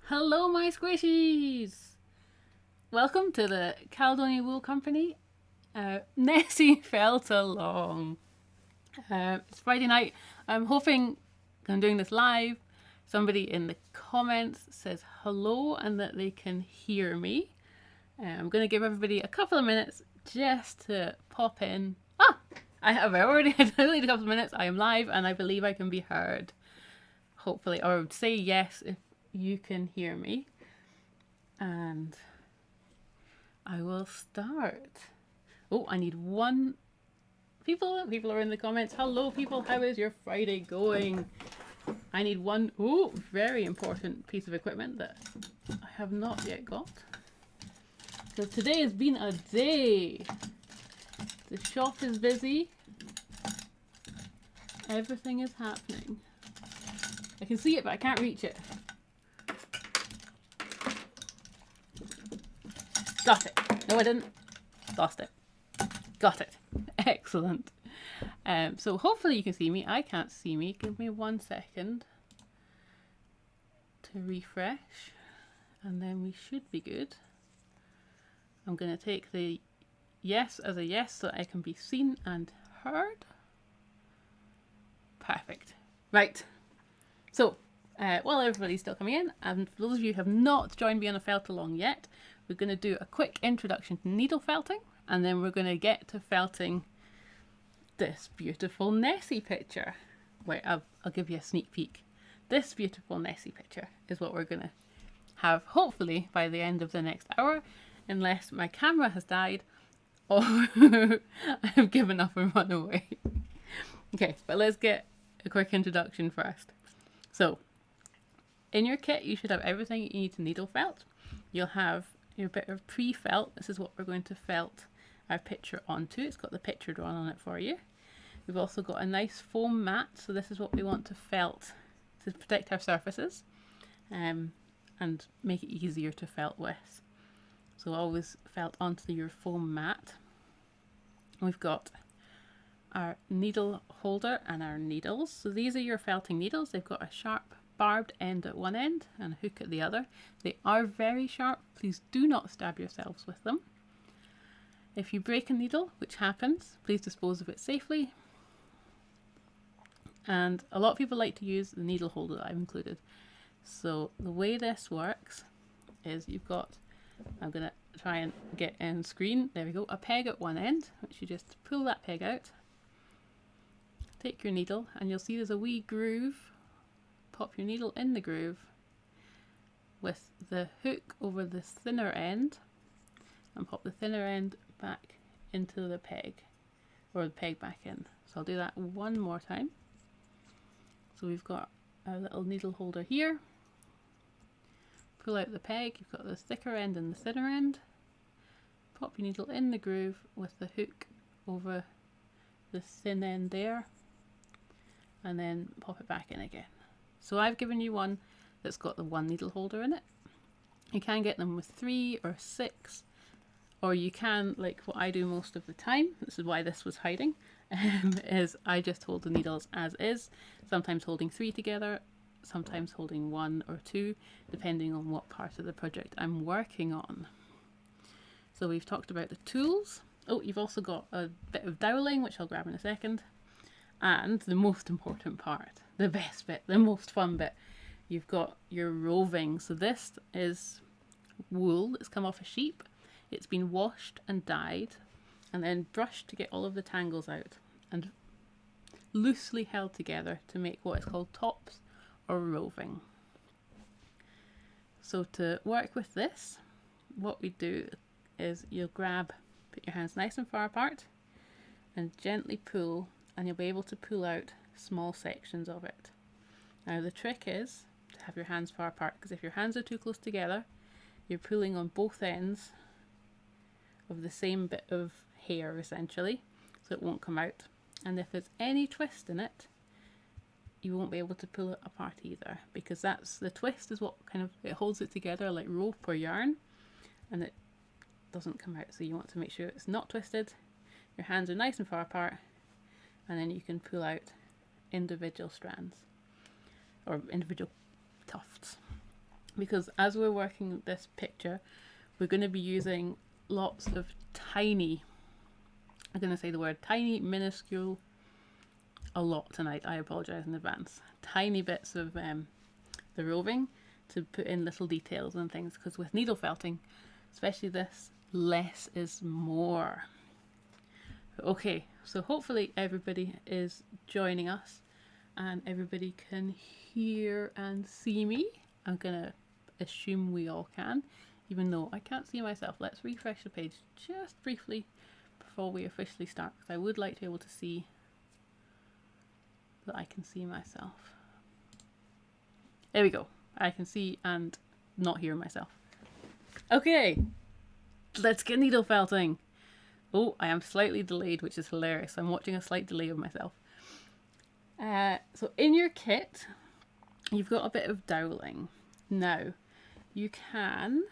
Hello, my squishies! Welcome to the Caledonia Wool Company. Nessie felt along. It's Friday night. I'm hoping I'm doing this live. Somebody in the comments says hello and that they can hear me. I'm going to give everybody a couple of minutes just to pop in. I've already had a couple of minutes. I am live and I believe I can be heard. Hopefully, or say yes if you can hear me. And I will start. Oh, I need one. People are in the comments. Hello, people. How is your Friday going? I need one. Oh, very important piece of equipment that I have not yet got. So today has been a day. The shop is busy. Everything is happening. I can see it, but I can't reach it. Got it. No, I didn't. Lost it. Got it. Excellent. So hopefully you can see me. I can't see me. Give me 1 second to refresh. And then we should be good. I'm going to take the yes as a yes so I can be seen and heard. Perfect. Right. So, while everybody's still coming in, and for those of you who have not joined me on a felt along yet, we're going to do a quick introduction to needle felting, and then we're going to get to felting this beautiful Nessie picture. Wait, I'll give you a sneak peek. This beautiful Nessie picture is what we're going to have, hopefully, by the end of the next hour, unless my camera has died or I've given up and run away. Okay, but let's get a quick introduction first. So, in your kit, you should have everything you need to needle felt. You'll have your bit of pre-felt. This is what we're going to felt our picture onto. It's got the picture drawn on it for you. We've also got a nice foam mat. So this is what we want to felt to protect our surfaces and make it easier to felt with. So always felt onto your foam mat. We've got our needle holder and our needles. So these are your felting needles. They've got a sharp barbed end at one end and a hook at the other. They are very sharp. Please do not stab yourselves with them. If you break a needle, which happens, please dispose of it safely. And a lot of people like to use the needle holder that I've included. So the way this works is you've got, I'm going to try and get in screen, there we go, a peg at one end, which you just pull that peg out. Take your needle and you'll see there's a wee groove. Pop your needle in the groove with the hook over the thinner end and pop the thinner end back into the peg, or the peg back in. So I'll do that one more time. So we've got our little needle holder here. Pull out the peg, you've got the thicker end and the thinner end. Pop your needle in the groove with the hook over the thin end there, and then pop it back in again. So I've given you one that's got the one needle holder in it. You can get them with 3 or 6, or you can, like what I do most of the time, this is why this was hiding, is I just hold the needles as is, sometimes holding 3 together, sometimes holding 1 or 2, depending on what part of the project I'm working on. So we've talked about the tools. Oh, you've also got a bit of doweling, which I'll grab in a second. And the most important part, the best bit, the most fun bit, you've got your roving. So this is wool that's come off a sheep. It's been washed and dyed and then brushed to get all of the tangles out and loosely held together to make what is called tops or roving. So to work with this, what we do is you'll put your hands nice and far apart and gently pull, and you'll be able to pull out small sections of it. Now the trick is to have your hands far apart, because if your hands are too close together, you're pulling on both ends of the same bit of hair essentially, so it won't come out. And if there's any twist in it, you won't be able to pull it apart either, because that's the twist is what kind of, it holds it together like rope or yarn, and it doesn't come out. So you want to make sure it's not twisted, your hands are nice and far apart, and then you can pull out individual strands or individual tufts. because as we're working this picture, we're going to be using lots of tiny, I'm going to say the word tiny, minuscule, a lot tonight. I apologise in advance. Tiny bits of the roving to put in little details and things, because with needle felting, especially this, less is more. Okay, so hopefully everybody is joining us and everybody can hear and see me. I'm gonna assume we all can, even though I can't see myself. Let's refresh the page just briefly before we officially start, because I would like to be able to see that I can see myself. There we go. I can see and not hear myself. Okay, let's get needle felting. Oh, I am slightly delayed, which is hilarious. I'm watching a slight delay of myself. So in your kit, you've got a bit of doweling. Now, you can...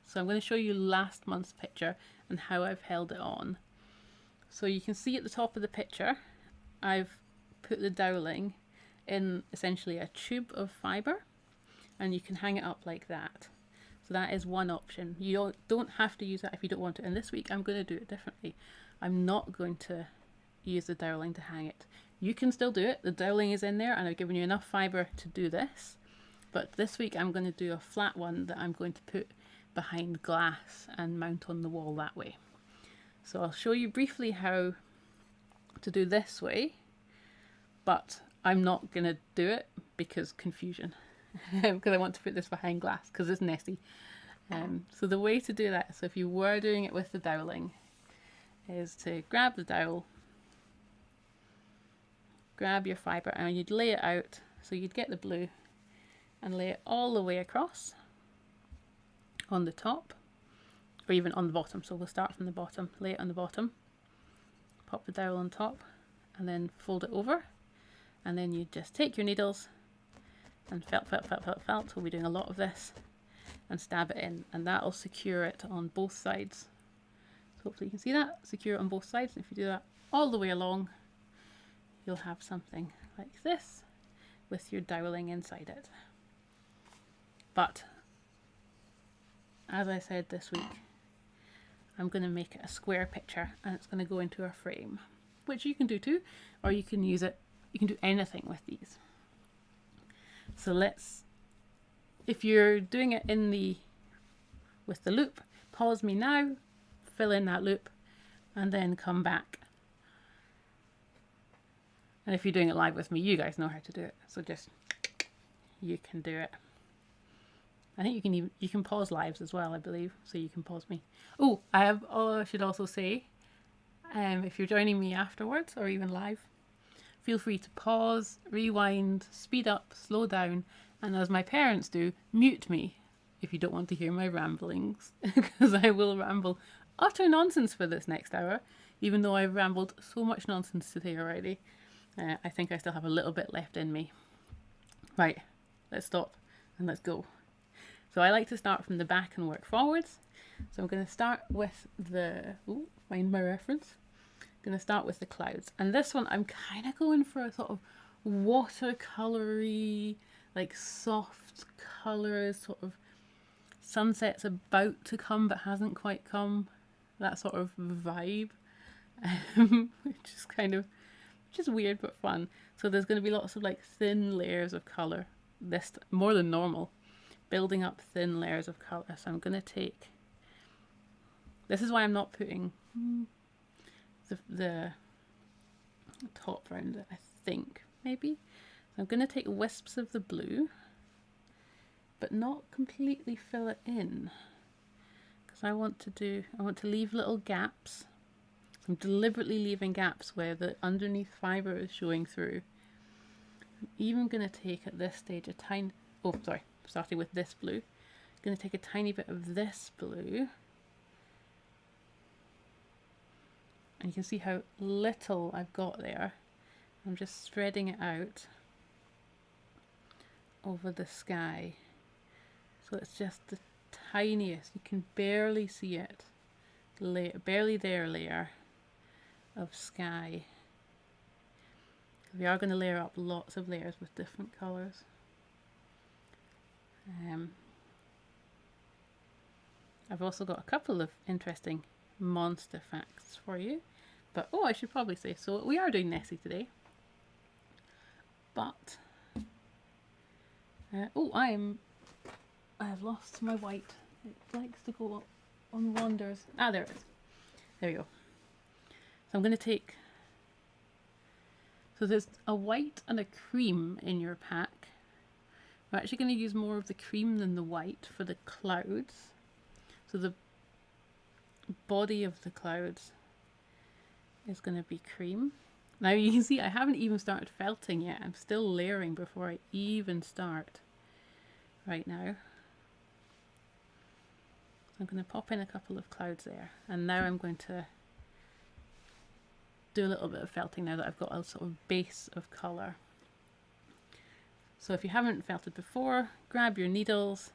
So I'm going to show you last month's picture and how I've held it on. So you can see at the top of the picture, I've put the doweling in essentially a tube of fibre, and you can hang it up like that. So that is one option. You don't have to use that if you don't want to. And this week I'm going to do it differently. I'm not going to use the doweling to hang it. You can still do it. The doweling is in there and I've given you enough fibre to do this. But this week I'm going to do a flat one that I'm going to put behind glass and mount on the wall that way. So I'll show you briefly how to do this way, but I'm not going to do it because confusion. Because I want to put this behind glass because it's Nessie. So the way to do that, so if you were doing it with the doweling, is to grab the dowel, grab your fibre, and you'd lay it out. So you'd get the blue and lay it all the way across on the top, or even on the bottom. So we'll start from the bottom, lay it on the bottom, pop the dowel on top, and then fold it over. And then you just take your needles and felt. We'll be doing a lot of this, and stab it in, and that'll secure it on both sides. So hopefully you can see that, secure it on both sides. And if you do that all the way along, you'll have something like this with your doweling inside it. But as I said this week, I'm going to make it a square picture and it's going to go into a frame, which you can do too, or you can use it, you can do anything with these. So if you're doing it with the loop, pause me now, fill in that loop, and then come back. And if you're doing it live with me, you guys know how to do it. So you can do it. I think you can pause lives as well, I believe. So you can pause me. Oh, I should also say, if you're joining me afterwards or even live, feel free to pause, rewind, speed up, slow down, and as my parents do, mute me if you don't want to hear my ramblings, because I will ramble utter nonsense for this next hour, even though I've rambled so much nonsense today already. I think I still have a little bit left in me. Right, let's stop and let's go. So I like to start from the back and work forwards. So I'm going to start with find my reference. Going to start with the clouds, and this one I'm kind of going for a sort of watercolory, like soft colours, sort of sunset's about to come but hasn't quite come, that sort of vibe, which is weird but fun. So there's going to be lots of like thin layers of colour, this more than normal, building up thin layers of colour. So I'm going to this is why I'm not putting the top round it, I think, maybe. So I'm going to take wisps of the blue, but not completely fill it in, because I want to leave little gaps. So I'm deliberately leaving gaps where the underneath fibre is showing through. I'm even going to take at this stage starting with this blue, I'm going to take a tiny bit of this blue. And you can see how little I've got there. I'm just spreading it out over the sky. So it's just the tiniest, you can barely see it, barely there layer of sky. We are going to layer up lots of layers with different colours. I've also got a couple of interesting monster facts for you. But, oh, I should probably say, so we are doing Nessie today. But, oh, I have lost my white. It likes to go on wanders. Ah, there it is. There we go. So I'm going to take, so there's a white and a cream in your pack. We're actually going to use more of the cream than the white for the clouds. So the body of the clouds is going to be cream. Now you can see I haven't even started felting yet. I'm still layering before I even start right now. So I'm going to pop in a couple of clouds there. And now I'm going to do a little bit of felting now that I've got a sort of base of colour. So if you haven't felted before, grab your needles,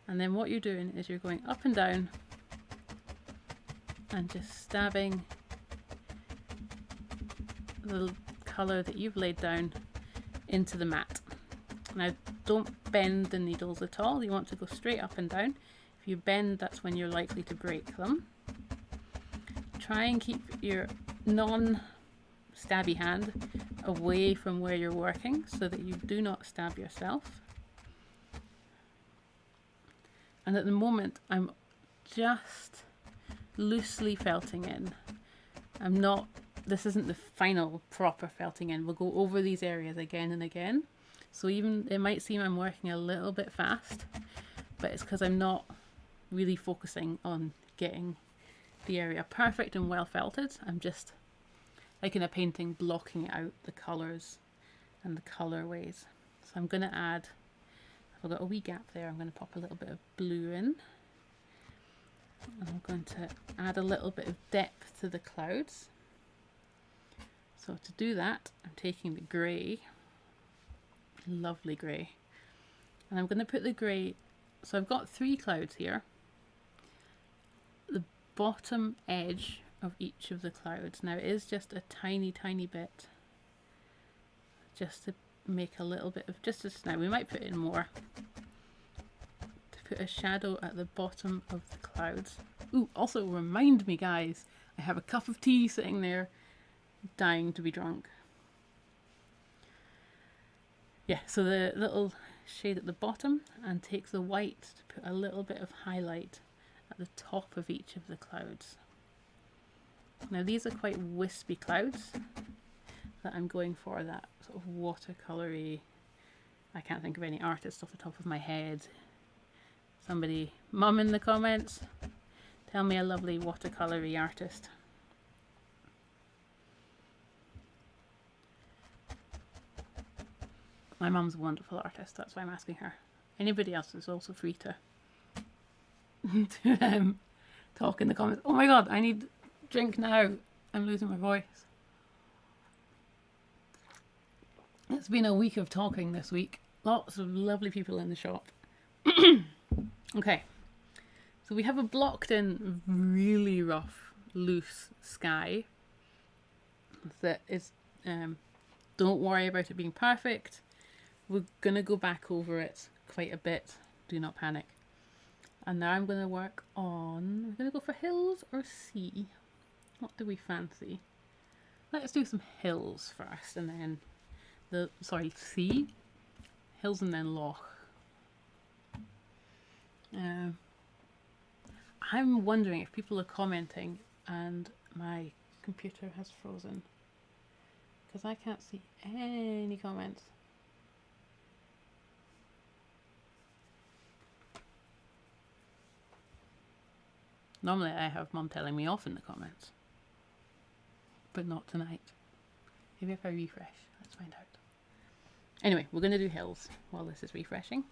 and then what you're doing is you're going up and down and just stabbing the colour that you've laid down into the mat. Now don't bend the needles at all, you want to go straight up and down. If you bend, that's when you're likely to break them. Try and keep your non-stabby hand away from where you're working so that you do not stab yourself. And at the moment I'm just loosely felting in. This isn't the final proper felting in. We'll go over these areas again and again. So even it might seem I'm working a little bit fast, but it's because I'm not really focusing on getting the area perfect and well felted. I'm just, like in a painting, blocking out the colours and the colourways. So I'm going to add, I've got a wee gap there, I'm going to pop a little bit of blue in. And I'm going to add a little bit of depth to the clouds. So to do that, I'm taking the grey, lovely grey, and I'm going to put the grey, so I've got 3 clouds here. The bottom edge of each of the clouds, now it is just a tiny bit, just to make a little bit of, now we might put in more, to put a shadow at the bottom of the clouds. Ooh, also remind me guys, I have a cup of tea sitting there, dying to be drunk. Yeah, so the little shade at the bottom, and take the white to put a little bit of highlight at the top of each of the clouds. Now these are quite wispy clouds that I'm going for, that sort of watercolory. I can't think of any artist off the top of my head. Somebody, mum in the comments, tell me a lovely watercolory artist. My mum's a wonderful artist, that's why I'm asking her. Anybody else is also free to, talk in the comments. Oh my god, I need drink now. I'm losing my voice. It's been a week of talking this week. Lots of lovely people in the shop. Okay, so we have a blocked in, really rough, loose sky that is, don't worry about it being perfect. We're going to go back over it quite a bit. Do not panic. And now I'm going to work on, we're going to go for hills or sea. What do we fancy? Let's do some hills first and then sea. Hills and then loch. I'm wondering if people are commenting and my computer has frozen, because I can't see any comments. Normally I have mum telling me off in the comments, but not tonight. Maybe if I refresh, let's find out. Anyway, we're going to do hills while this is refreshing.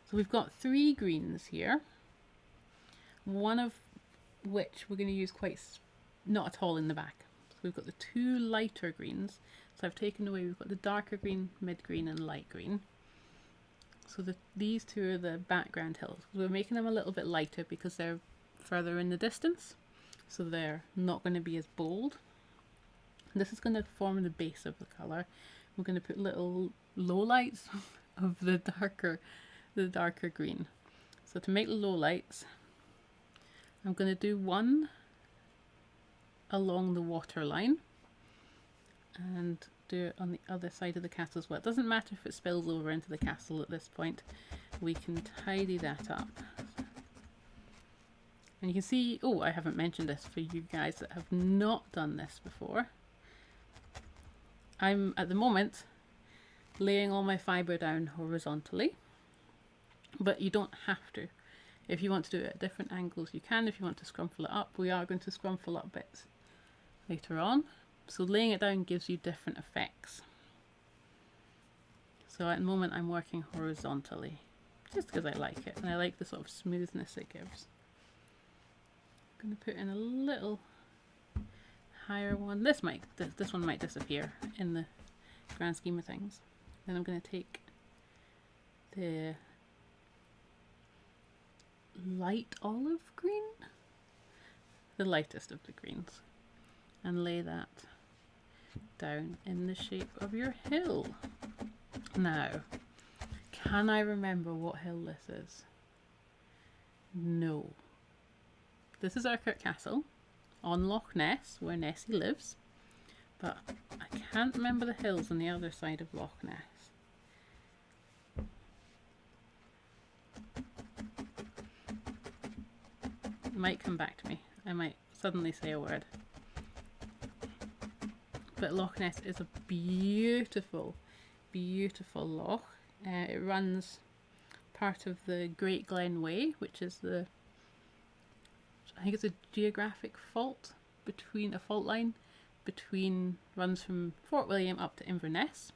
So we've got 3 greens here, one of which we're going to use not at all in the back. So we've got the 2 lighter greens. So I've taken away, we've got the darker green, mid green and light green. So these 2 are the background hills. We're making them a little bit lighter because they're further in the distance. So they're not going to be as bold. This is going to form the base of the colour. we're going to put little low lights of the darker green. So to make the low lights, I'm going to do one along the water line and do it on the other side of the castle as well. It doesn't matter if it spills over into the castle at this point. We can tidy that up. And you can see, oh, I haven't mentioned this for you guys that have not done this before. I'm at the moment laying all my fibre down horizontally, but you don't have to. If you want to do it at different angles, you can. If you want to scrumple it up, we are going to scrumple up bits later on. So laying it down gives you different effects. So at the moment I'm working horizontally, just because I like it, and I like the sort of smoothness it gives. I'm going to put in a little higher one. This one might disappear in the grand scheme of things. Then I'm going to take the light olive green, the lightest of the greens, and lay that down in the shape of your hill. Now, can I remember what hill this is? No. This is Urquhart Castle on Loch Ness, where Nessie lives, but I can't remember the hills on the other side of Loch Ness. It might come back to me. I might suddenly say a word. But Loch Ness is a beautiful, beautiful loch. It runs part of the Great Glen Way, which is I think it's a geographic fault a fault line runs from Fort William up to Inverness.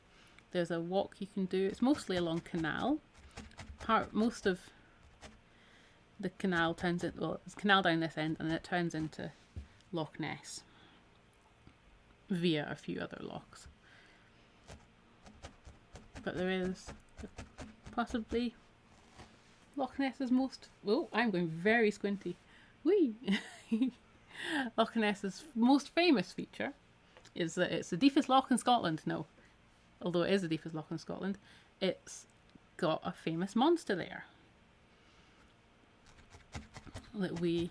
There's a walk you can do. It's mostly along canal. Most of the canal turns into, well, there's a canal down this end and it turns into Loch Ness via a few other lochs. But there is possibly Loch Ness's most, oh, I'm going very squinty. Whee! Loch Ness's most famous feature is that it's the deepest loch in Scotland. No, although it is the deepest loch in Scotland, it's got a famous monster there that we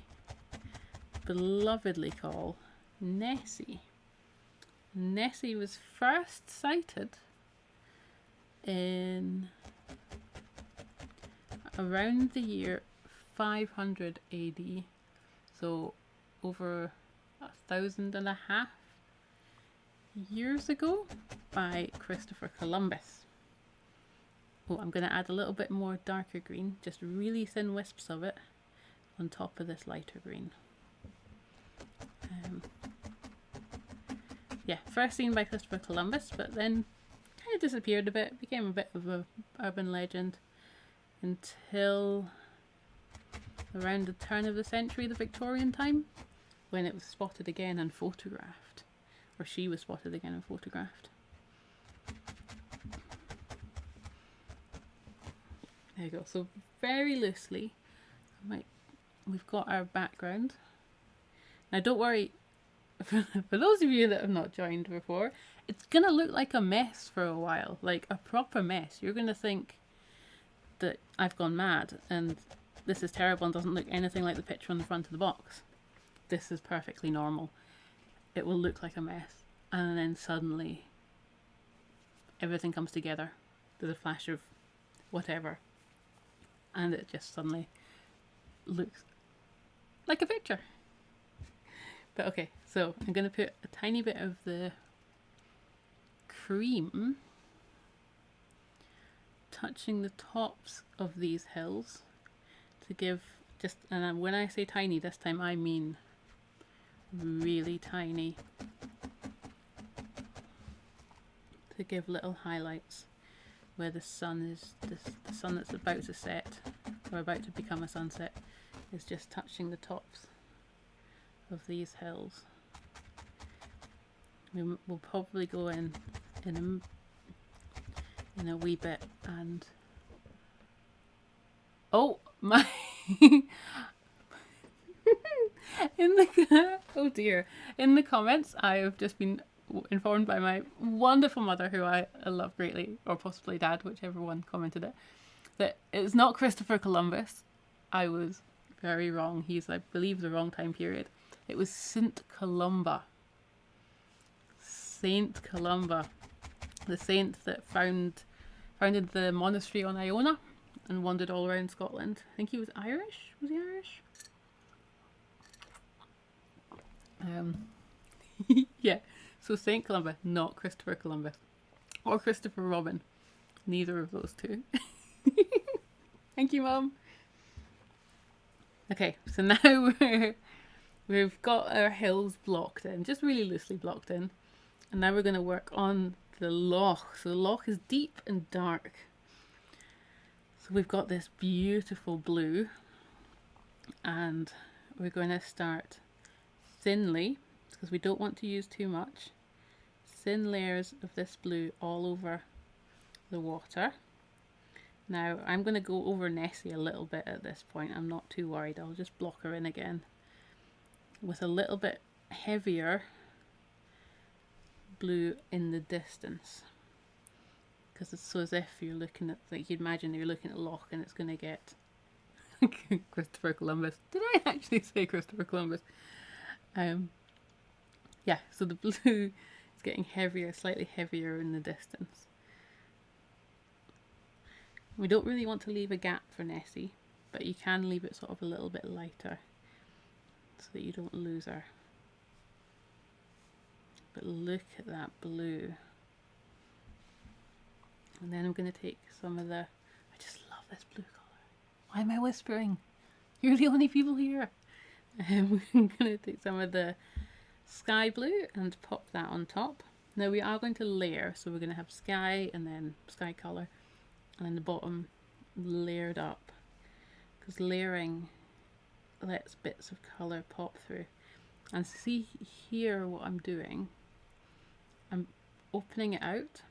belovedly call Nessie. Nessie was first sighted in around the year 500 AD, so over 1,500 years ago, by Christopher Columbus. Oh, I'm going to add a little bit more darker green, just really thin wisps of it on top of this lighter green. Yeah, first seen by Christopher Columbus, but then kind of disappeared a bit, became a bit of an urban legend until around the turn of the century, the Victorian time, when it was spotted again and photographed, or she was spotted again and photographed. There you go. So very loosely, we've got our background. Now don't worry, for those of you that have not joined before, it's gonna look like a mess for a while, like a proper mess. You're gonna think that I've gone mad and this is terrible and doesn't look anything like the picture on the front of the box. This is perfectly normal. It will look like a mess, and then suddenly everything comes together. There's a flash of whatever, and it just suddenly looks like a picture. But okay, so I'm going to put a tiny bit of the cream touching the tops of these hills to give just, and when I say tiny this time I mean really tiny, to give little highlights where the sun is, the sun that's about to set or about to become a sunset is just touching the tops of these hills. We'll probably go in a wee bit, and oh my oh dear, in the comments I have just been informed by my wonderful mother, who I love greatly, or possibly dad, whichever one commented it, that it's not Christopher Columbus. I was very wrong. He's, I believe, the wrong time period. It was Saint Columba. Saint Columba, the saint that founded the monastery on Iona and wandered all around Scotland. I think he was Irish. Was he Irish? Yeah. So Saint Columba, not Christopher Columbus or Christopher Robin. Neither of those two. Thank you, Mum. Okay, so now we've got our hills blocked in, just really loosely blocked in. And now we're going to work on the loch. So the loch is deep and dark. So we've got this beautiful blue. And we're going to start thinly, because we don't want to use too much. Thin layers of this blue all over the water. Now I'm going to go over Nessie a little bit at this point. I'm not too worried. I'll just block her in again with a little bit heavier blue in the distance, because it's so as if you're looking at, like, you'd imagine you're looking at a loch and it's going to get Christopher Columbus. Did I actually say Christopher Columbus? Yeah, so the blue is getting heavier, slightly heavier in the distance. We don't really want to leave a gap for Nessie, but you can leave it sort of a little bit lighter so that you don't lose her. But look at that blue. And then I'm going to take some of the... I just love this blue colour. Why am I whispering? You're the only people here. I'm going to take some of the sky blue and pop that on top. Now we are going to layer, so we're going to have sky and then sky colour, and then the bottom layered up, because layering lets bits of colour pop through. And see here what I'm doing. I'm opening it out,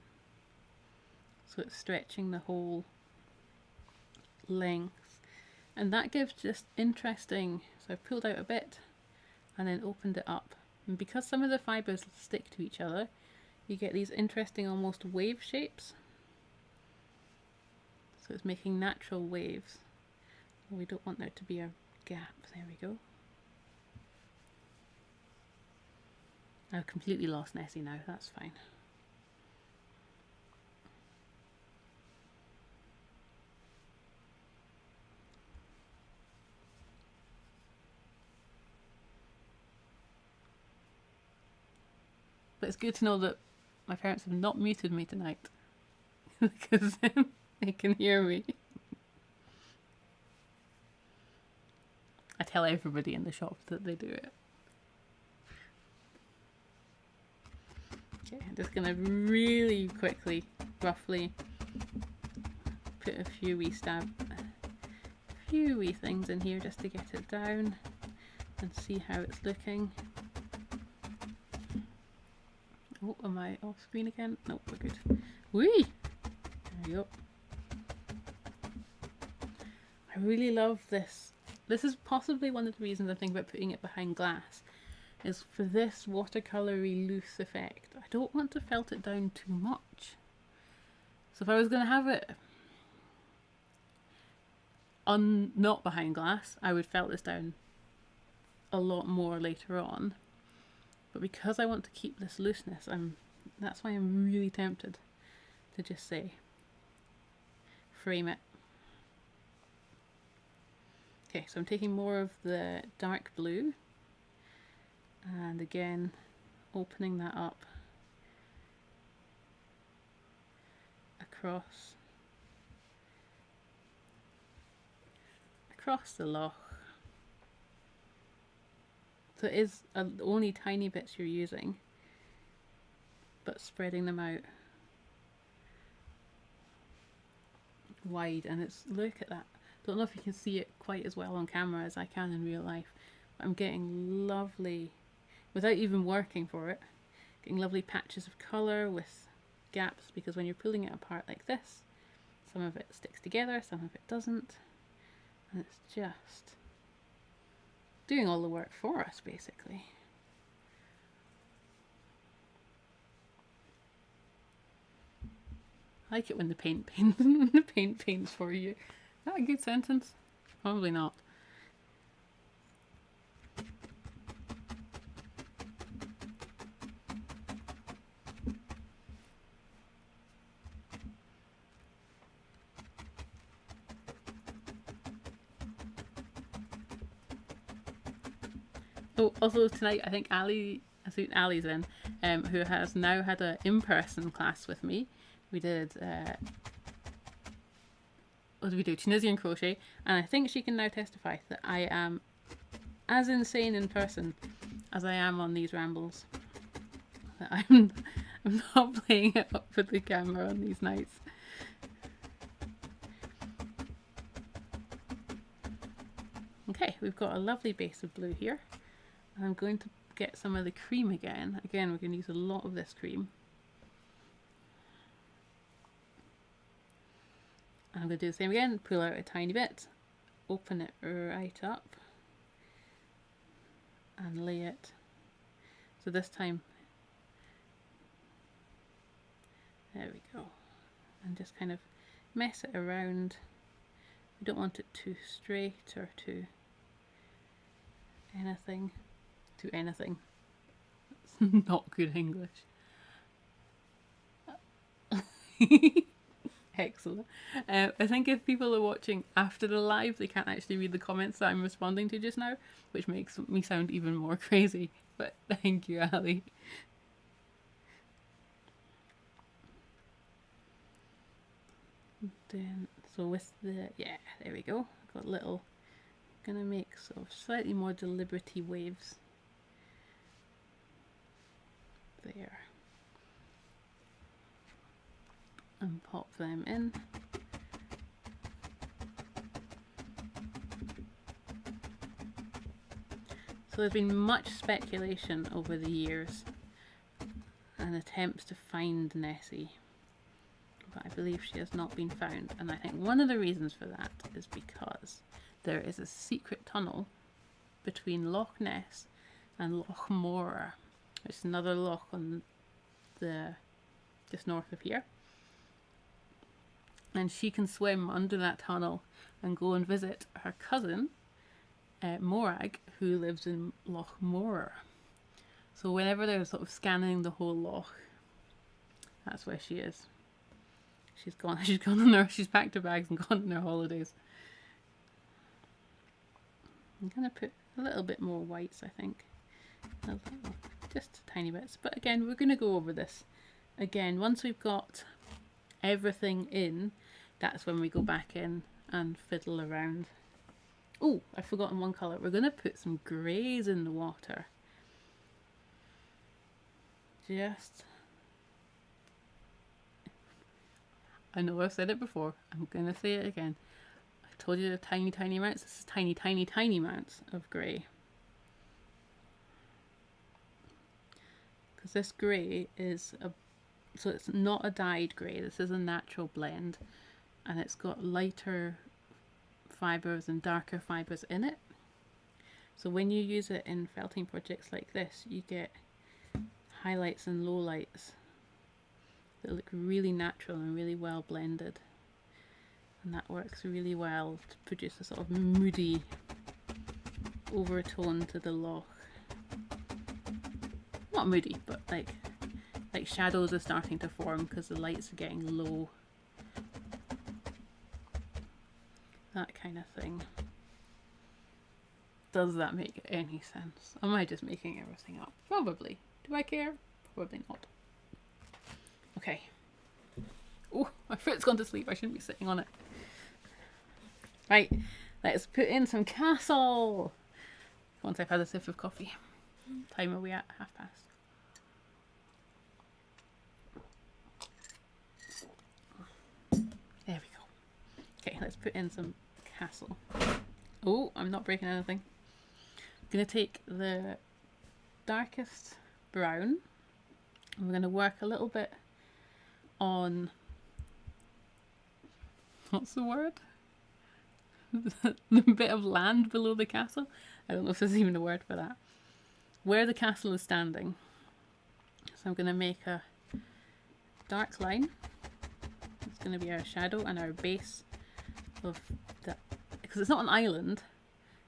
so it's stretching the whole length, and that gives just interesting. So I've pulled out a bit and then opened it up, and because some of the fibres stick to each other, you get these interesting almost wave shapes. So it's making natural waves. We don't want there to be a gap. There we go. I've completely lost Nessie now, that's fine. But it's good to know that my parents have not muted me tonight, because they can hear me. I tell everybody in the shop that they do it. Okay, I'm just going to really quickly, roughly, put a few wee things in here just to get it down and see how it's looking. Oh, am I off screen again? Nope, we're good. Whee! There we go. I really love this. This is possibly one of the reasons I think about putting it behind glass, is for this watercolory loose effect. I don't want to felt it down too much. So if I was going to have it not behind glass, I would felt this down a lot more later on. But because I want to keep this looseness, that's why I'm really tempted to just say, frame it. Okay, so I'm taking more of the dark blue, and again opening that up across the loch. So it is only tiny bits you're using, but spreading them out wide. And it's, look at that. Don't know if you can see it quite as well on camera as I can in real life, but I'm getting lovely, without even working for it, getting lovely patches of colour with gaps, because when you're pulling it apart like this, some of it sticks together, some of it doesn't, and it's just doing all the work for us, basically. I like it when the paint paints, the paint paints for you. Is that a good sentence? Probably not. Oh, also tonight I think Ali's in, who has now had an in-person class with me. We did, what did we do? Tunisian crochet, and I think she can now testify that I am as insane in person as I am on these rambles. That I'm not playing it up with the camera on these nights. Okay, we've got a lovely base of blue here. I'm going to get some of the cream again. Again, we're going to use a lot of this cream. And I'm going to do the same again. Pull out a tiny bit, open it right up, and lay it. So this time, there we go. And just kind of mess it around. We don't want it too straight or too anything. That's not good English. Excellent. I think if people are watching after the live, they can't actually read the comments that I'm responding to just now, which makes me sound even more crazy. But thank you, Ali. Then, so with the, yeah, there we go. I've got little, gonna make sort of slightly more deliberate waves. There. And pop them in. So there's been much speculation over the years and attempts to find Nessie, but I believe she has not been found, and I think one of the reasons for that is because there is a secret tunnel between Loch Ness and Loch Morar, which is another loch on the just north of here. And she can swim under that tunnel and go and visit her cousin, Morag, who lives in Loch Morar. So whenever they're sort of scanning the whole loch, that's where she is. She's gone on her, she's packed her bags and gone on her holidays. I'm going to put a little bit more whites, I think. Just tiny bits. But again, we're going to go over this. Again, once we've got everything in, that's when we go back in and fiddle around. Oh, I've forgotten one colour. We're going to put some greys in the water. I know I've said it before. I'm going to say it again. I told you the tiny, tiny amounts. This is tiny, tiny, tiny amounts of grey. Because this grey is so it's not a dyed grey. This is a natural blend. And it's got lighter fibres and darker fibres in it. So when you use it in felting projects like this, you get highlights and lowlights that look really natural and really well blended. And that works really well to produce a sort of moody overtone to the loch. Not moody, but like shadows are starting to form because the lights are getting low. That kind of thing. Does that make any sense? Am I just making everything up? Probably. Do I care? Probably not. Okay. Oh, my foot's gone to sleep. I shouldn't be sitting on it. Right, let's put in some castle. Once I've had a sip of coffee. Time are we at? past. There we go. Okay, let's put in some castle. Oh, I'm not breaking anything. I'm going to take the darkest brown. And we're going to work a little bit on, what's the word? The bit of land below the castle. I don't know if there's even a word for that. Where the castle is standing. So I'm going to make a dark line. going to be our shadow and our base of the, because it's not an island,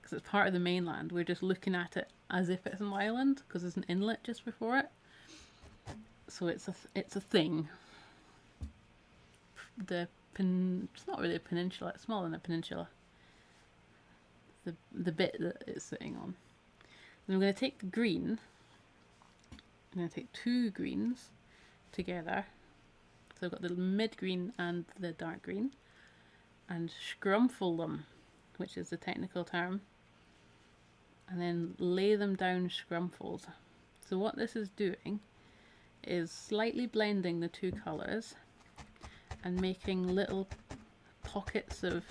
because it's part of the mainland. We're just looking at it as if it's an island because there's an inlet just before it. So it's a thing. It's not really a peninsula. It's smaller than a peninsula. The bit that it's sitting on. Then I'm going to take the green. I'm going to take 2 greens together. So I've got the mid green and the dark green, and scrumple them, which is the technical term, and then lay them down scrumpled. So what this is doing is slightly blending the 2 colours and making little pockets of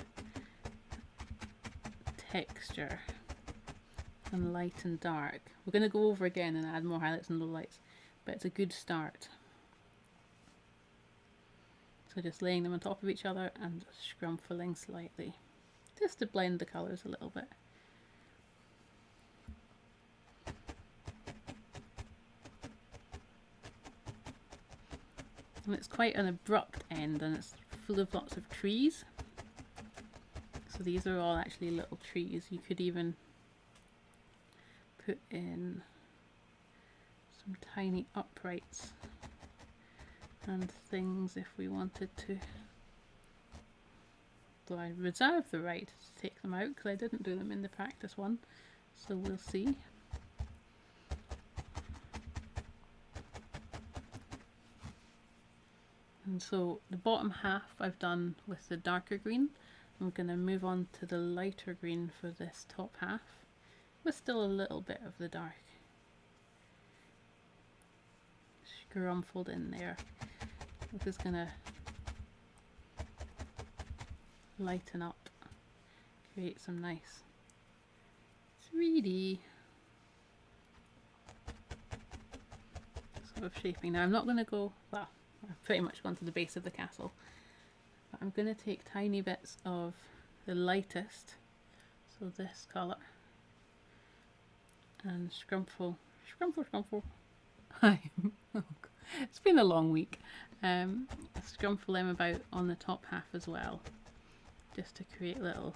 texture and light and dark. We're going to go over again and add more highlights and lowlights, but it's a good start. So just laying them on top of each other and scrumpling slightly, just to blend the colours a little bit. And it's quite an abrupt end, and it's full of lots of trees. So these are all actually little trees. You could even put in some tiny uprights and things if we wanted to. Though I reserve the right to take them out because I didn't do them in the practice one, so we'll see. And so the bottom half I've done with the darker green. I'm going to move on to the lighter green for this top half, with still a little bit of the dark scrumpled in there. I'm just going to lighten up, create some nice 3D sort of shaping. Now I'm not going to go, well, I've pretty much gone to the base of the castle, but I'm going to take tiny bits of the lightest, so this colour, and scrumple. Hi. It's been a long week. Scrumple them about on the top half as well, just to create little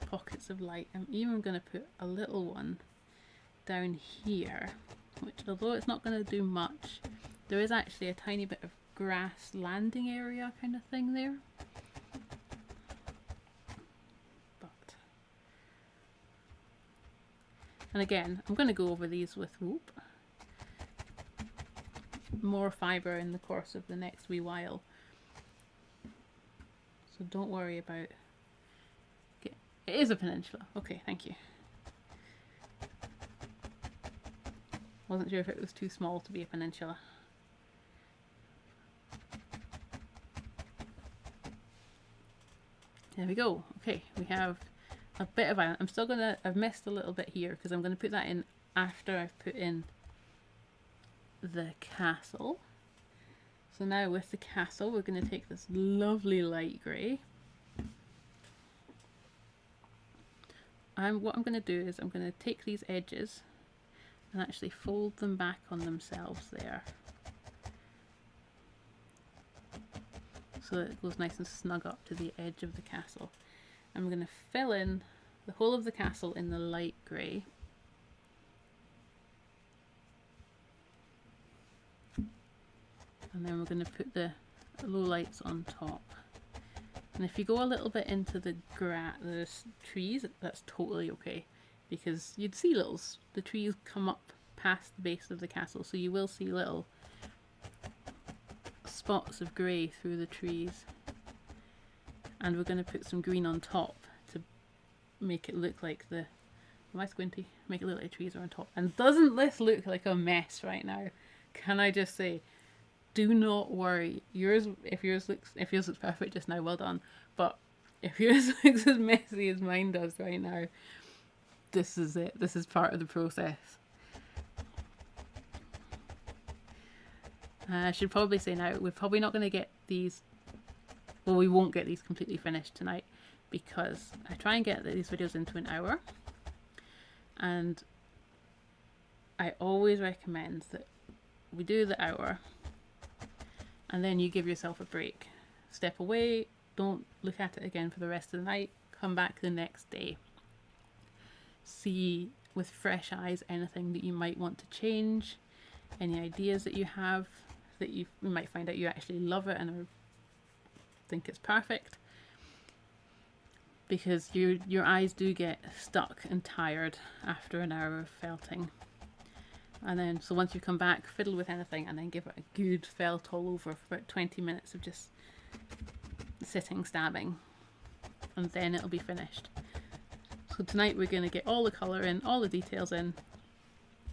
pockets of light. I'm even going to put a little one down here, which, although it's not going to do much, there is actually a tiny bit of grass landing area kind of thing there. But, and again, I'm going to go over these with more fibre in the course of the next wee while. So don't worry about it. It is a peninsula. Okay, thank you. Wasn't sure if it was too small to be a peninsula. There we go. Okay, we have a bit of island. I've missed a little bit here because I'm going to put that in after I've put in the castle. So now with the castle, we're going to take this lovely light grey. And what I'm going to do is I'm going to take these edges and actually fold them back on themselves there, so that it goes nice and snug up to the edge of the castle. And we're going to fill in the whole of the castle in the light grey. And then we're going to put the low lights on top. And if you go a little bit into the trees, that's totally okay, because you'd see the trees come up past the base of the castle, so you will see little spots of grey through the trees. And we're going to put some green on top to make it look like am I squinty? Make it look like trees are on top. And doesn't this look like a mess right now? Can I just say, do not worry. If yours looks perfect just now, well done. But if yours looks as messy as mine does right now, this is it. This is part of the process. I should probably say now, we're probably not going to get these, well, we won't get these completely finished tonight, because I try and get these videos into an hour, and I always recommend that we do the hour, and then you give yourself a break. Step away, don't look at it again for the rest of the night, come back the next day. See with fresh eyes anything that you might want to change, any ideas that you have that you might find out you actually love it and think it's perfect. Because your eyes do get stuck and tired after an hour of felting. And then, so once you come back, fiddle with anything and then give it a good felt all over for about 20 minutes of just sitting, stabbing. And then it'll be finished. So tonight we're going to get all the colour in, all the details in,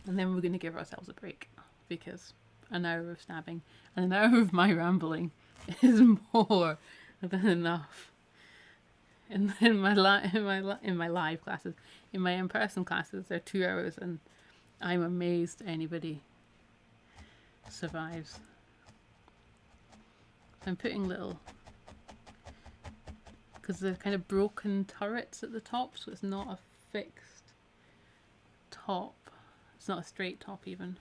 and then we're going to give ourselves a break. Because an hour of stabbing and an hour of my rambling is more than enough. In my live classes, in my in-person classes, they're 2 hours, and I'm amazed anybody survives. I'm putting little, because they're kind of broken turrets at the top, so it's not a fixed top. It's not a straight top even.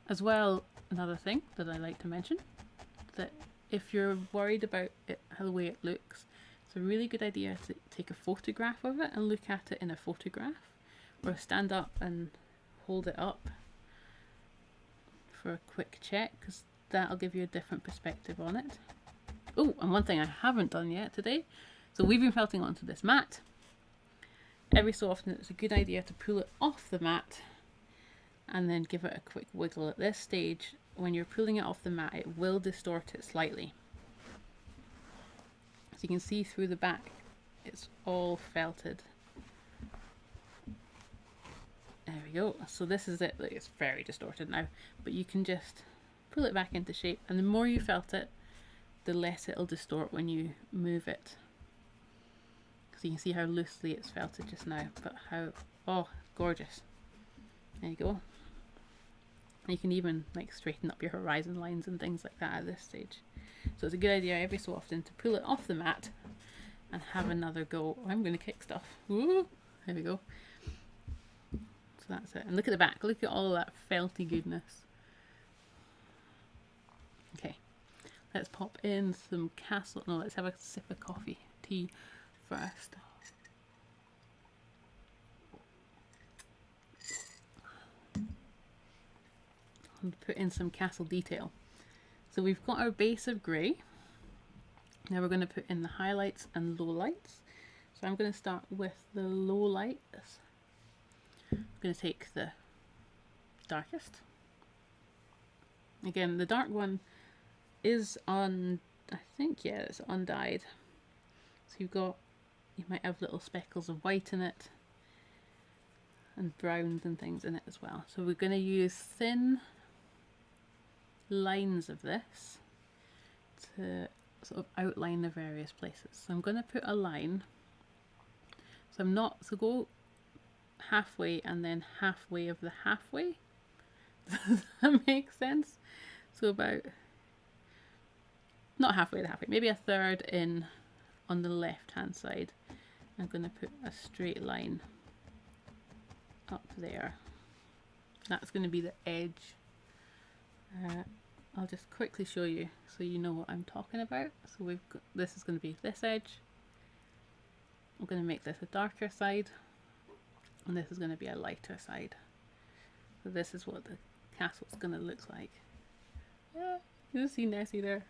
As well, another thing that I like to mention, that if you're worried about it, the way it looks, it's a really good idea to take a photograph of it and look at it in a photograph, or stand up and hold it up for a quick check, because that'll give you a different perspective on it. Oh, and one thing I haven't done yet today, so we've been felting onto this mat. Every so often it's a good idea to pull it off the mat and then give it a quick wiggle. At this stage, when you're pulling it off the mat, it will distort it slightly. So you can see through the back, it's all felted. There we go. So this is it. It's very distorted now, but you can just pull it back into shape, and the more you felt it, the less it'll distort when you move it. So you can see how loosely it's felted just now, but how, oh, gorgeous. There you go. You can even like straighten up your horizon lines and things like that at this stage. So it's a good idea every so often to pull it off the mat and have another go. Oh, I'm going to kick stuff. Woo! There we go. So that's it. And look at the back. Look at all that felty goodness. Okay. Let's pop in some castle. No, let's have a sip of coffee. Tea first. And put in some castle detail. So we've got our base of grey. Now we're going to put in the highlights and lowlights. So I'm going to start with the lowlights. I'm going to take the darkest. Again, the dark one is on, I think, yeah, it's undyed. So you might have little speckles of white in it and browns and things in it as well. So we're going to use thin lines of this to sort of outline the various places. So I'm going to put a line. So go halfway and then halfway of the halfway. Does that make sense? So about, not halfway to halfway, maybe a third in on the left hand side. I'm going to put a straight line up there. That's going to be the edge. I'll just quickly show you so you know what I'm talking about. So we've got, this is going to be this edge. I'm going to make this a darker side, and this is going to be a lighter side. So this is what the castle's going to look like. Yeah, you see Nessie there.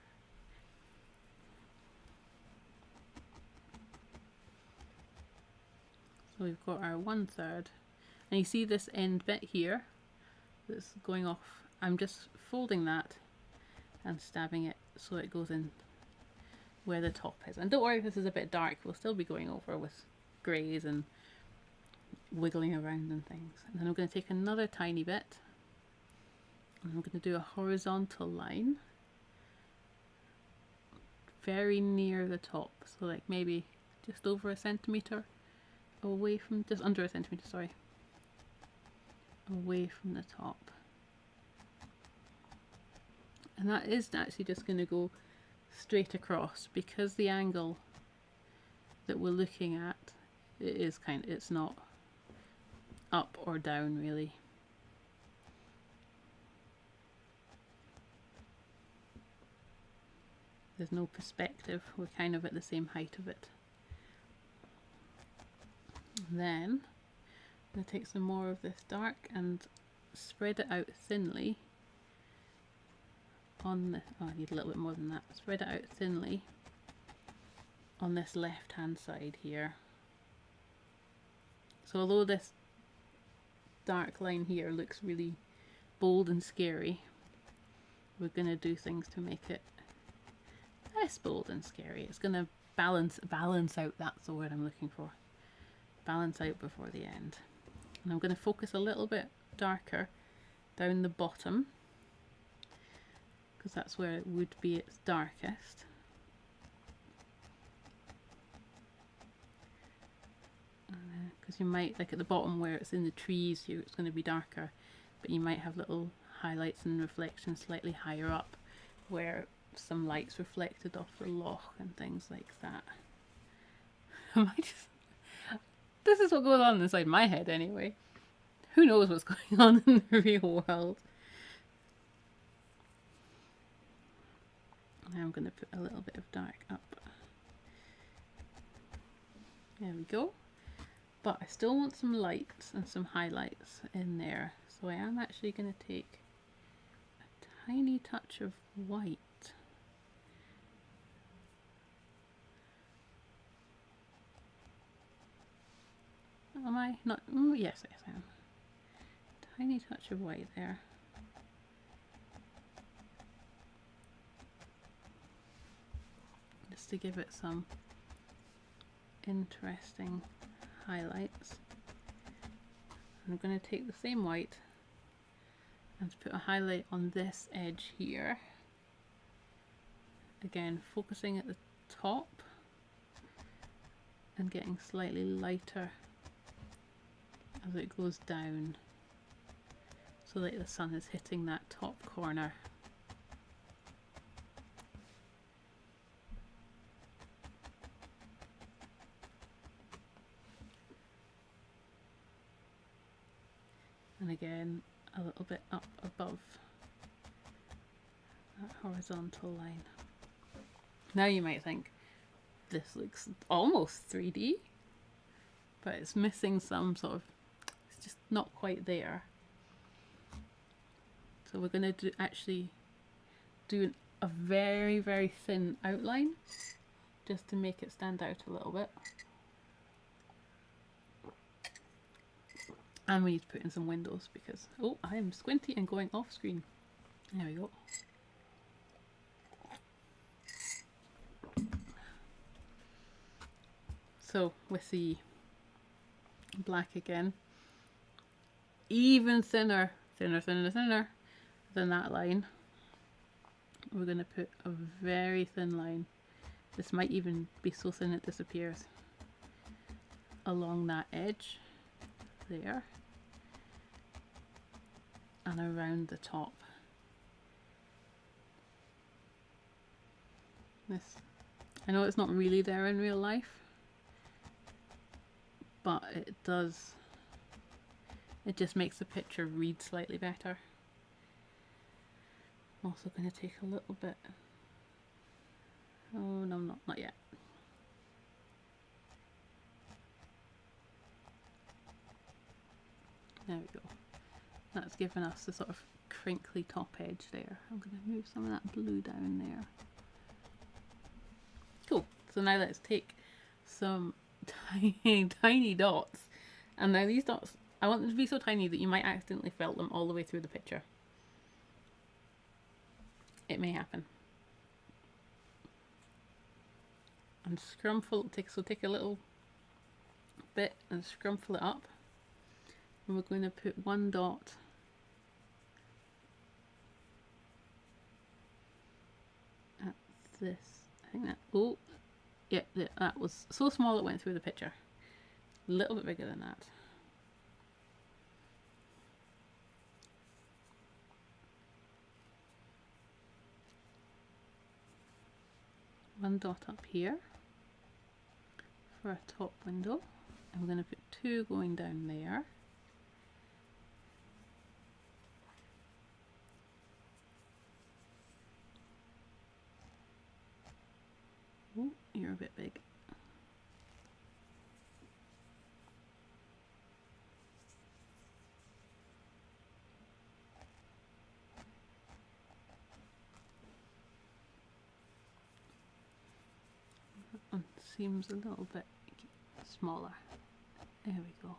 So we've got our 1/3, and you see this end bit here that's going off. I'm just folding that and stabbing it so it goes in where the top is. And don't worry if this is a bit dark, we'll still be going over with greys and wiggling around and things. And then I'm going to take another tiny bit and I'm going to do a horizontal line very near the top, so like maybe just over a centimetre away from, just under a centimetre, sorry, away from the top. And that is actually just going to go straight across, because the angle that we're looking at, it is it's not up or down really. there's no perspective. We're kind of at the same height of it. And then I'm going to take some more of this dark and spread it out thinly on the, oh, I need a little bit more than that. Spread it out thinly on this left hand side here. So although this dark line here looks really bold and scary, we're going to do things to make it less bold and scary. It's going to balance out, that's the word I'm looking for. Balance out before the end. And I'm going to focus a little bit darker down the bottom, because that's where it would be its darkest. Because you might, like at the bottom where it's in the trees here, it's going to be darker, but you might have little highlights and reflections slightly higher up where some light's reflected off the loch and things like that. Am I just... This is what goes on inside my head anyway. Who knows what's going on in the real world? Now I'm going to put a little bit of dark up. There we go. But I still want some lights and some highlights in there. So I am actually going to take a tiny touch of white. Am I not? Oh, yes, I am. Tiny touch of white there. Just to give it some interesting highlights. And I'm going to take the same white and put a highlight on this edge here. Again, focusing at the top and getting slightly lighter as it goes down, so that the sun is hitting that top corner. And again, a little bit up above that horizontal line. Now you might think, this looks almost 3D, but it's missing some sort of, it's just not quite there. So we're going to actually do a very, very thin outline just to make it stand out a little bit. And we need to put in some windows because, oh, I am squinty and going off screen. There we go. So with the black again, even thinner than that line, we're going to put a very thin line. This might even be so thin it disappears along that edge there and around the top. This, I know it's not really there in real life, but it does, it just makes the picture read slightly better. I'm also going to take a little bit, oh no, not yet. There we go. That's given us the sort of crinkly top edge there. I'm going to move some of that blue down there. Cool. So now let's take some tiny dots. And now these dots, I want them to be so tiny that you might accidentally felt them all the way through the picture. It may happen. And scrumfle, take a little bit and scrumfle it up. And we're going to put one dot at this. I think that, oh, yeah, that was so small it went through the picture. A little bit bigger than that. One dot up here for a top window. And we're going to put two going down there. you're a bit big. That one seems a little bit smaller. There we go.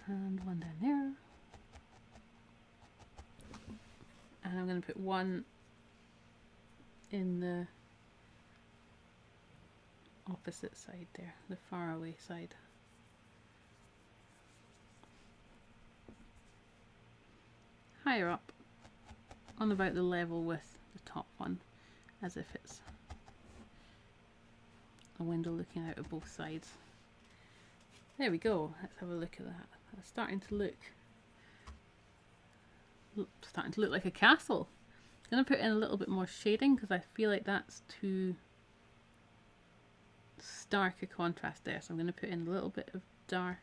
And one down there. And I'm going to put one in the opposite side there, the far away side. Higher up, on about the level with the top one, as if it's a window looking out of both sides. There we go. Let's have a look at that. It's starting to look like a castle. I'm going to put in a little bit more shading because I feel like that's too stark a contrast there. So I'm going to put in a little bit of dark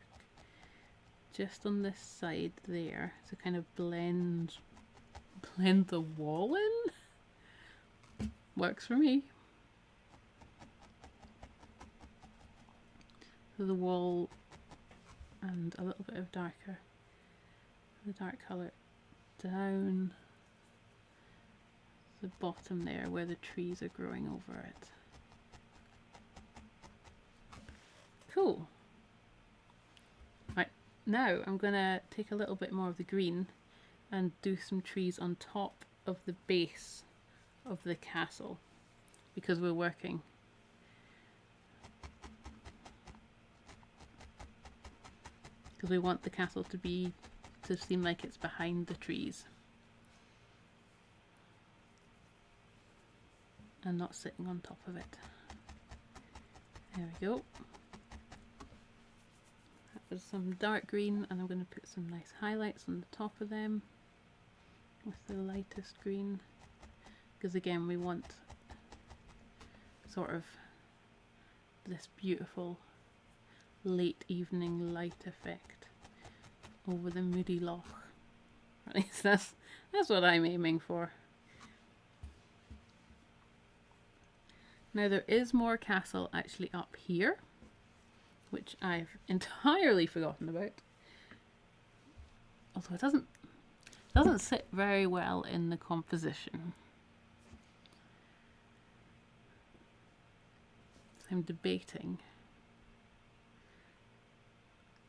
just on this side there to kind of blend the wall in. Works for me. So the wall and a little bit of the dark colour down the bottom there where the trees are growing over it. Cool. Right, now I'm going to take a little bit more of the green and do some trees on top of the base of the castle because we're working. Because we want the castle to seem like it's behind the trees and not sitting on top of it. There we go. That was some dark green, and I'm going to put some nice highlights on the top of them with the lightest green, because again we want sort of this beautiful late evening light effect over the moody loch. At least that's what I'm aiming for. Now there is more castle actually up here, which I've entirely forgotten about. Although it doesn't sit very well in the composition. So I'm debating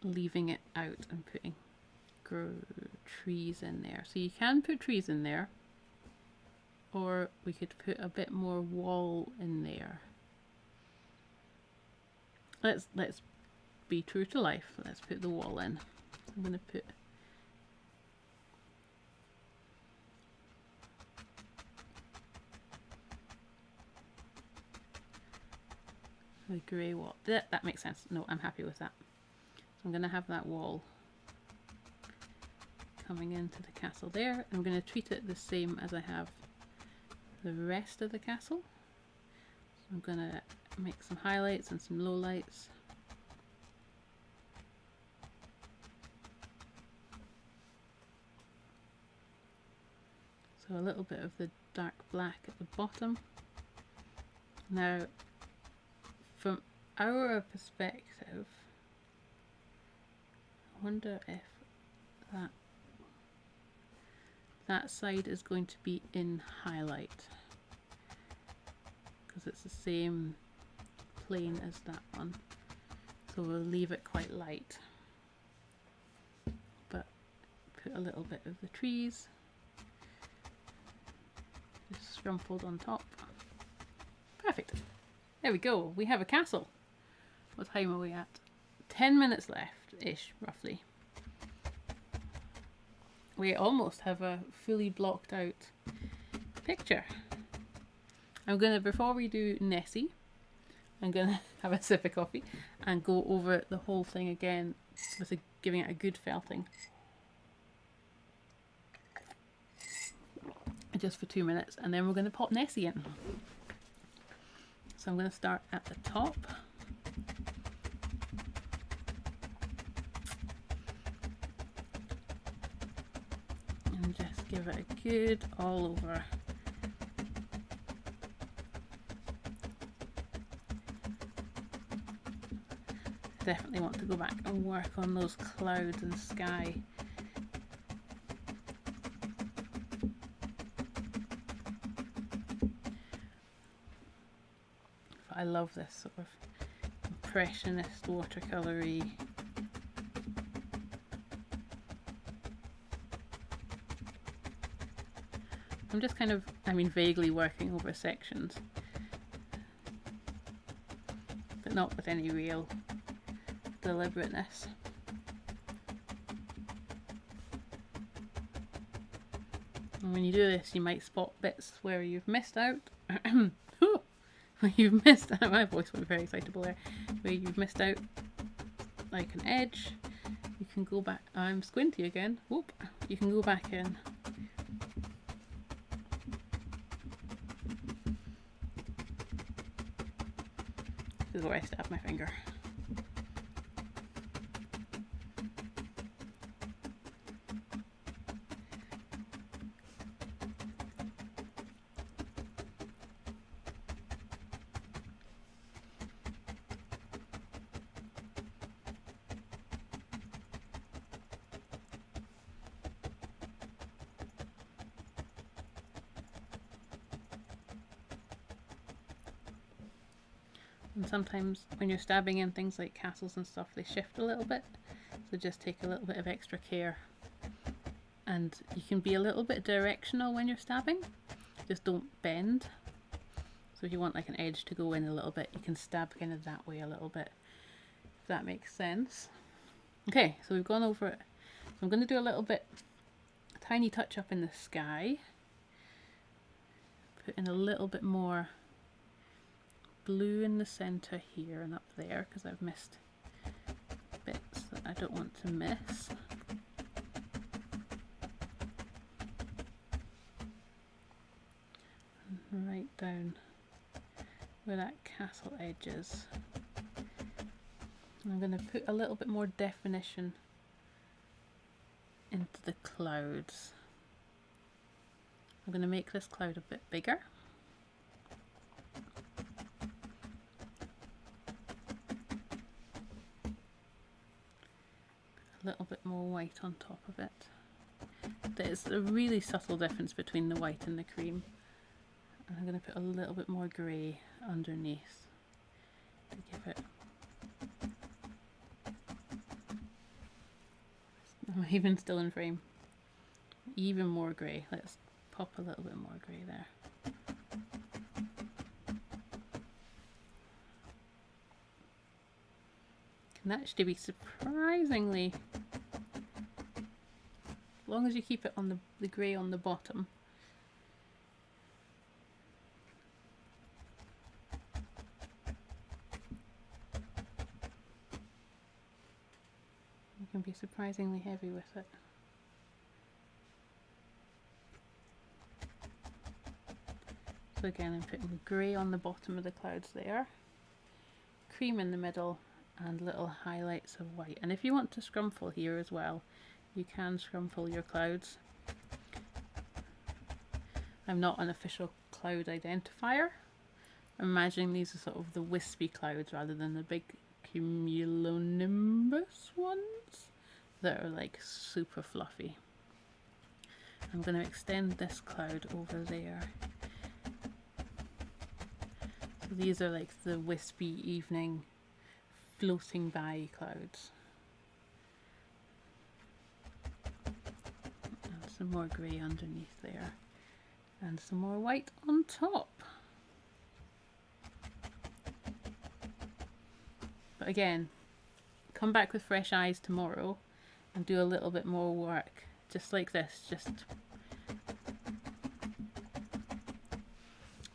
leaving it out and putting trees in there. So you can put trees in there, or we could put a bit more wall in there. Let's be true to life. Let's put the wall in. I'm going to put the grey wall. That makes sense. No, I'm happy with that. So I'm going to have that wall coming into the castle there. I'm going to treat it the same as I have the rest of the castle. So I'm going to make some highlights and some lowlights. So a little bit of the dark black at the bottom. Now, from our perspective, I wonder if that side is going to be in highlight, because it's the same plane as that one. So we'll leave it quite light, but put a little bit of the trees just scrumpled on top. Perfect. There we go. We have a castle. What time are we at? 10 minutes left-ish, roughly. We almost have a fully blocked out picture. I'm gonna, before we do Nessie, I'm gonna have a sip of coffee and go over the whole thing again with giving it a good felting. Just for 2 minutes, and then we're gonna pop Nessie in. So I'm gonna start at the top. And just give it a good all over definitely want to go back and work on those clouds and sky. I love this sort of impressionist watercolory. I'm just kind of, vaguely working over sections, but not with any real deliberateness. And when you do this, you might spot bits where you've missed out. Where you've missed out, my voice went very excitable there. Where you've missed out like an edge, you can go back. I'm squinty again. Whoop! You can go back in. This is where I stab my finger. And sometimes when you're stabbing in things like castles and stuff, they shift a little bit, so just take a little bit of extra care. And you can be a little bit directional when you're stabbing, just don't bend. So if you want like an edge to go in a little bit, you can stab kind of that way a little bit, if that makes sense. Okay, so we've gone over it. So I'm going to do a little bit, a tiny touch up in the sky. Put in a little bit more blue in the center here and up there, because I've missed bits that I don't want to miss. And right down where that castle edge is. And I'm going to put a little bit more definition into the clouds. I'm going to make this cloud a bit bigger. A little bit more white on top of it. There's a really subtle difference between the white and the cream. And I'm going to put a little bit more grey underneath to give it. I'm even still in frame. Even more grey. Let's pop a little bit more grey there. Can actually be surprisingly, as long as you keep it on the grey on the bottom. You can be surprisingly heavy with it. So again, I'm putting grey on the bottom of the clouds there, cream in the middle, and little highlights of white. And if you want to scrumfle here as well, you can scrumfle your clouds. I'm not an official cloud identifier. I'm imagining these are sort of the wispy clouds rather than the big cumulonimbus ones that are like super fluffy. I'm going to extend this cloud over there. So these are like the wispy evening floating by clouds. And some more grey underneath there. And some more white on top. But again, come back with fresh eyes tomorrow and do a little bit more work. Just like this, just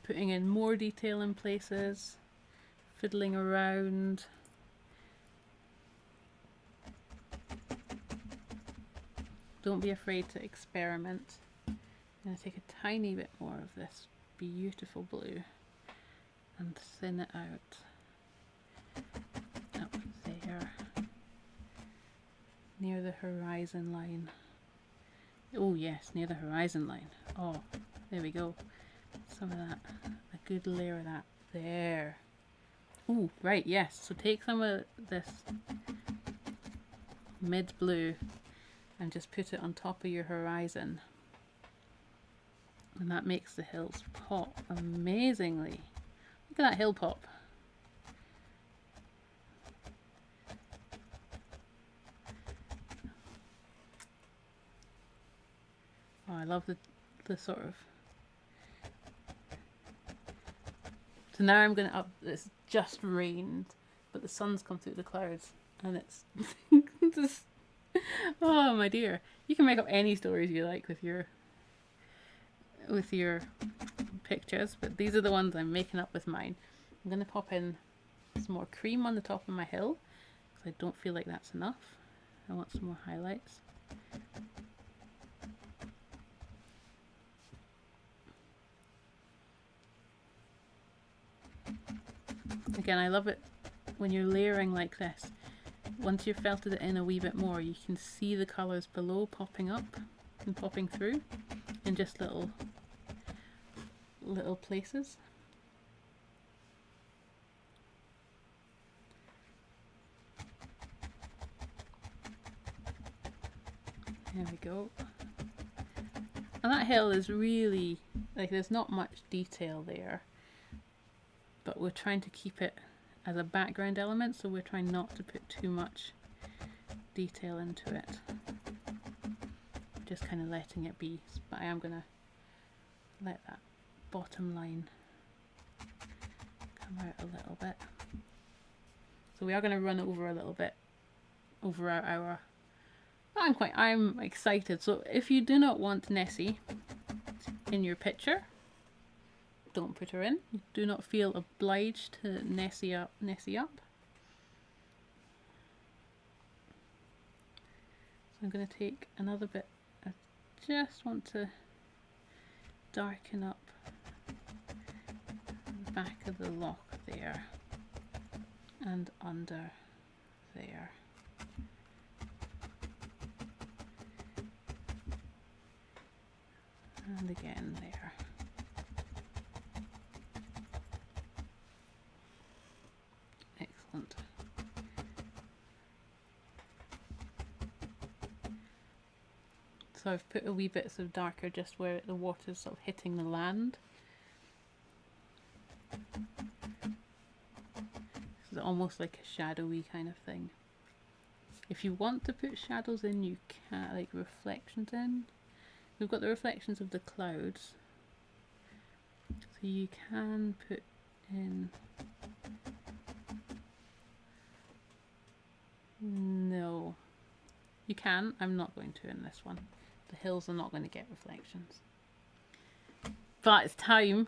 putting in more detail in places, fiddling around. Don't be afraid to experiment. I'm going to take a tiny bit more of this beautiful blue and thin it out up there near the horizon line. Oh yes, near the horizon line. Oh, there we go. Some of that, a good layer of that there. Ooh, right, yes. So take some of this mid blue and just put it on top of your horizon. And that makes the hills pop amazingly. Look at that hill pop. Oh, I love the sort of... So now I'm going to up... It's just rained, but the sun's come through the clouds. And it's... just, oh my dear. You can make up any stories you like with your pictures, but these are the ones I'm making up with mine. I'm going to pop in some more cream on the top of my hill because I don't feel like that's enough. I want some more highlights. Again, I love it when you're layering like this. Once you've felted it in a wee bit more, you can see the colours below popping up and popping through in just little places. There we go. And that hill is really, like, there's not much detail there, but we're trying to keep it as a background element, so we're trying not to put too much detail into it. Just kind of letting it be, but I am going to let that bottom line come out a little bit. So we are going to run over a little bit over our hour. I'm excited. So if you do not want Nessie in your picture, don't put her in. You do not feel obliged to Nessie up. So I'm going to take another bit. I just want to darken up the back of the lock there and under there. And again there. Excellent. So I've put a wee bits of darker just where the water's sort of hitting the land. This is almost like a shadowy kind of thing. If you want to put shadows in, you can, like reflections in. We've got the reflections of the clouds, so you can put in... No, you can. I'm not going to in this one. The hills are not going to get reflections. But it's time.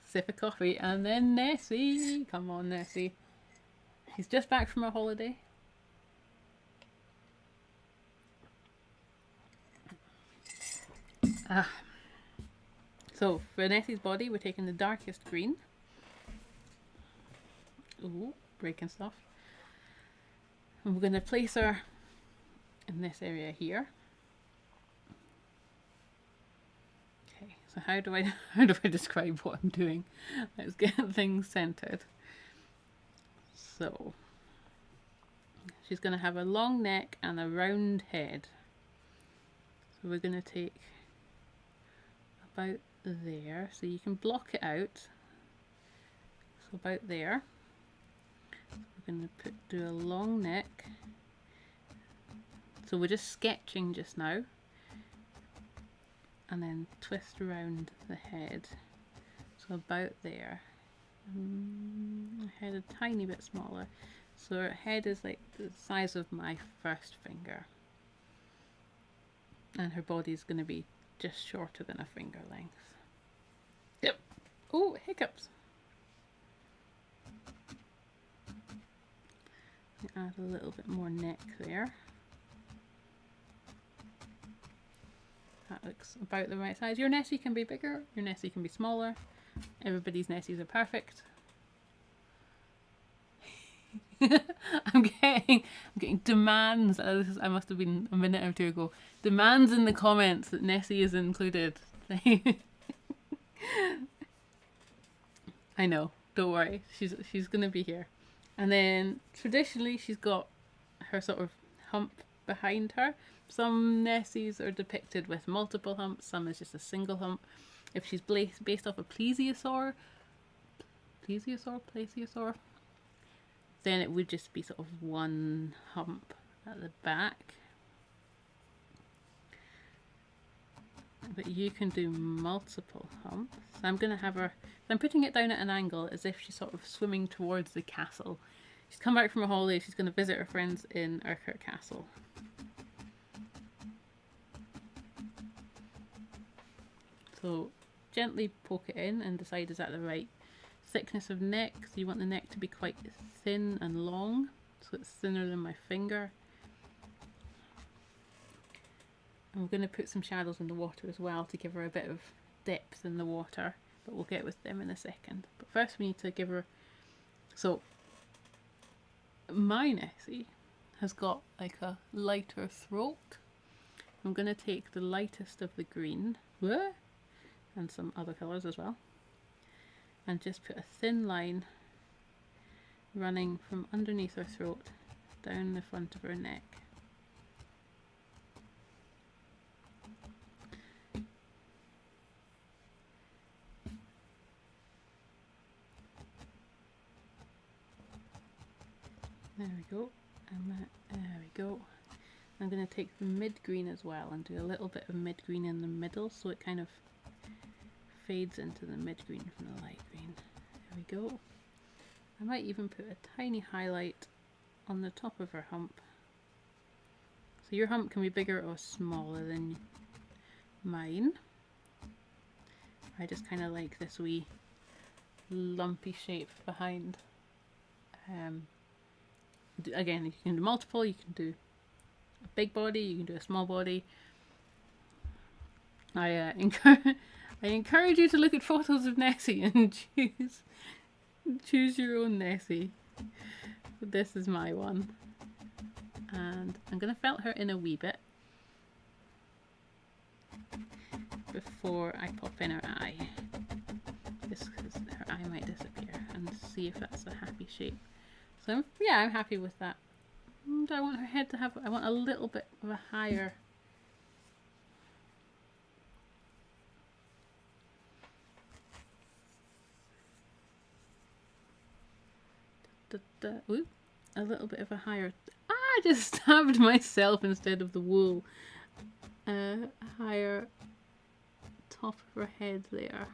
Sip of coffee and then Nessie. Come on, Nessie. She's just back from her holiday. So for Nessie's body, we're taking the darkest green. Ooh, breaking stuff. And we're going to place her in this area here. Okay, so how do I describe what I'm doing? Let's get things centered. So she's going to have a long neck and a round head. So we're going to take about there, so you can block it out. So about there. We're going to do a long neck. So we're just sketching just now, and then twist around the head. So about there. Head a tiny bit smaller. So her head is like the size of my first finger, and her body is going to be just shorter than a finger length. Yep. Oh, hiccups. Add a little bit more neck there. That looks about the right size. Your Nessie can be bigger, your Nessie can be smaller. Everybody's Nessies are perfect. I'm getting demands. I must have been a minute or two ago. Demands in the comments that Nessie is included. I know. Don't worry, she's gonna be here. And then traditionally she's got her sort of hump behind her. Some Nessies are depicted with multiple humps, some is just a single hump. If she's based off a plesiosaur, then it would just be sort of one hump at the back. But you can do multiple humps. So I'm going to have her, I'm putting it down at an angle as if she's sort of swimming towards the castle. She's come back from a holiday, she's going to visit her friends in Urquhart Castle. So gently poke it in and decide is that the right thickness of neck. So you want the neck to be quite thin and long, so it's thinner than my finger. I'm going to put some shadows in the water as well to give her a bit of depth in the water, but we'll get with them in a second. But first we need to give her, so my Nessie has got like a lighter throat. I'm going to take the lightest of the green, and some other colours as well, and just put a thin line running from underneath her throat down the front of her neck. There we go, and there we go. I'm going to take the mid-green as well and do a little bit of mid-green in the middle so it kind of fades into the mid-green from the light green. There we go. I might even put a tiny highlight on the top of her hump. So your hump can be bigger or smaller than mine. I just kind of like this wee lumpy shape behind. Again, you can do multiple, you can do a big body, you can do a small body. I encourage you to look at photos of Nessie and choose your own Nessie. But this is my one, and I'm going to felt her in a wee bit before I pop in her eye, just because her eye might disappear, and see if that's a happy shape. So yeah, I'm happy with that. Do I want her head to have, I want a little bit of a higher, ooh, a little bit of a higher, I just stabbed myself instead of the wool. A higher top of her head there.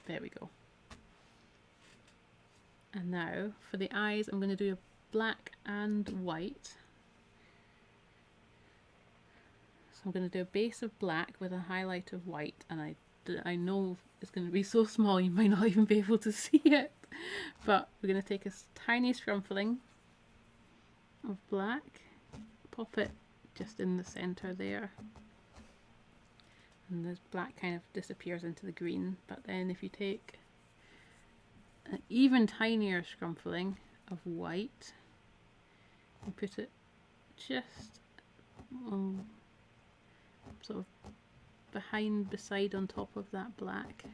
There we go. And now for the eyes, I'm going to do a black and white. So I'm going to do a base of black with a highlight of white, and I know it's going to be so small you might not even be able to see it, but we're going to take a tiny scrumpling of black, pop it just in the center there, and this black kind of disappears into the green. But then if you take an even tinier scrumpling of white and put it just sort of beside on top of that black,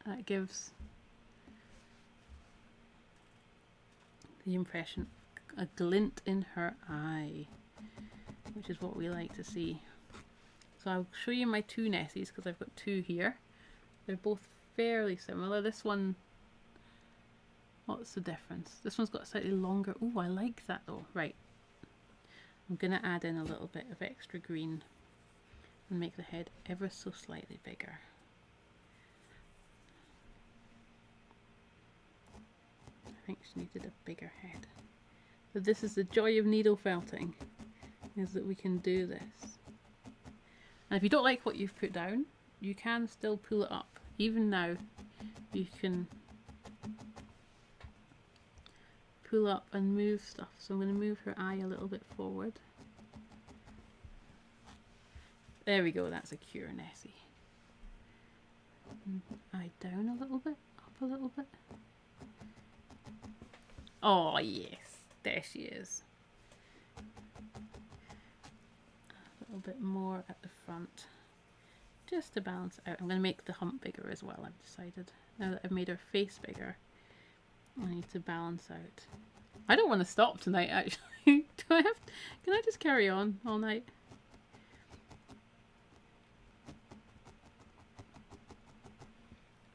that gives the impression, a glint in her eye, which is what we like to see. So I'll show you my two Nessies because I've got two here. They're both fairly similar. This one, what's the difference? This one's got slightly longer. Oh, I like that though. Right. I'm going to add in a little bit of extra green and make the head ever so slightly bigger. I think she needed a bigger head. But this is the joy of needle felting, is that we can do this. And if you don't like what you've put down, you can still pull it up. Even now, you can pull up and move stuff. So I'm going to move her eye a little bit forward. There we go, that's a cure Nessie. Eye down a little bit, up a little bit. Oh yes, there she is. little bit more at the front, just to balance it out. I'm going to make the hump bigger as well, I've decided. Now that I've made her face bigger, I need to balance out. I don't want to stop tonight, actually. Can I just carry on all night?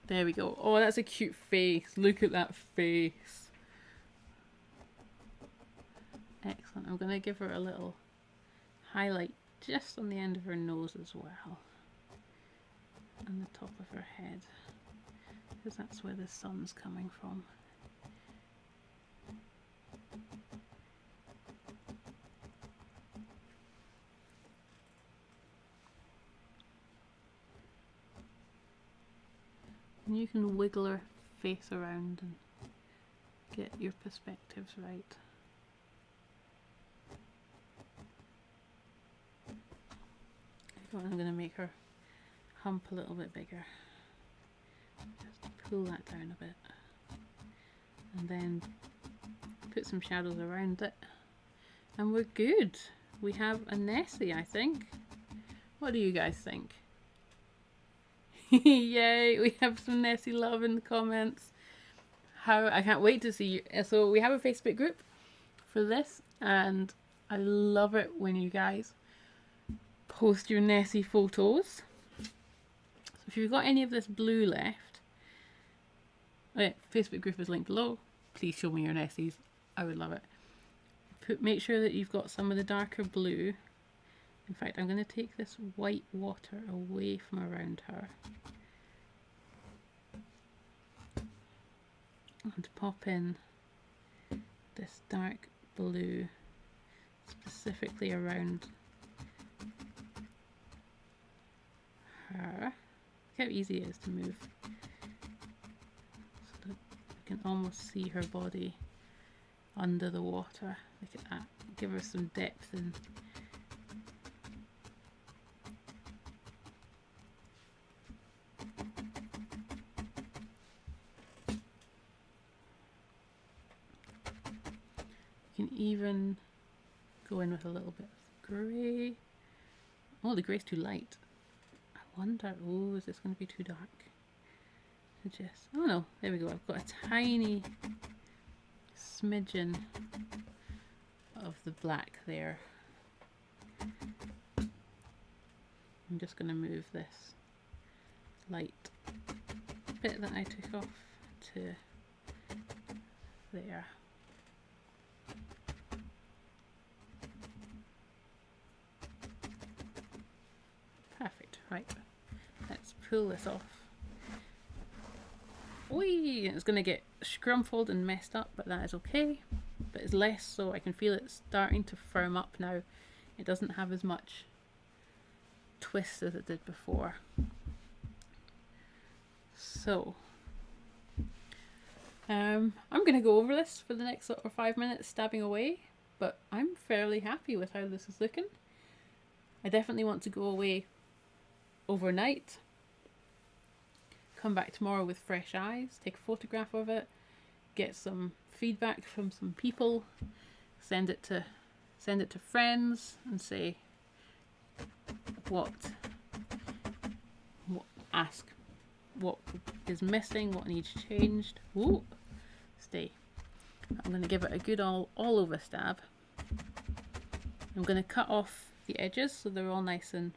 There we go. Oh, that's a cute face. Look at that face. Excellent. I'm going to give her a little highlight just on the end of her nose as well. And the top of her head. Because that's where the sun's coming from. And you can wiggle her face around and get your perspectives right. I'm going to make her hump a little bit bigger. Just pull that down a bit. And then put some shadows around it. And we're good. We have a Nessie, I think. What do you guys think? Yay, we have some Nessie love in the comments. I can't wait to see you. So we have a Facebook group for this, and I love it when you guys post your Nessie photos. So if you've got any of this blue left, Facebook group is linked below. Please show me your Nessies. I would love it. Make sure that you've got some of the darker blue. In fact, I'm going to take this white water away from around her and pop in this dark blue specifically around her. Look how easy it is to move. So that you can almost see her body under the water. Look at that. Give her some depth in. You can even go in with a little bit of grey. Oh, the grey's too light. I wonder, oh, is this going to be too dark? Oh no, there we go. I've got a tiny smidgen of the black there. I'm just going to move this light bit that I took off to there. Perfect, right. Let's pull this off. Whee! It's going to get scrumpled and messed up, but that is okay. But it's less, so I can feel it starting to firm up now. It doesn't have as much twist as it did before. So, I'm going to go over this for the next sort of 5 minutes, stabbing away, but I'm fairly happy with how this is looking. I definitely want to go away overnight, come back tomorrow with fresh eyes, take a photograph of it, get some feedback from some people, send it to friends and say ask what is missing, what needs changed. Ooh, stay. I'm going to give it a good all over stab. I'm going to cut off the edges so they're all nice and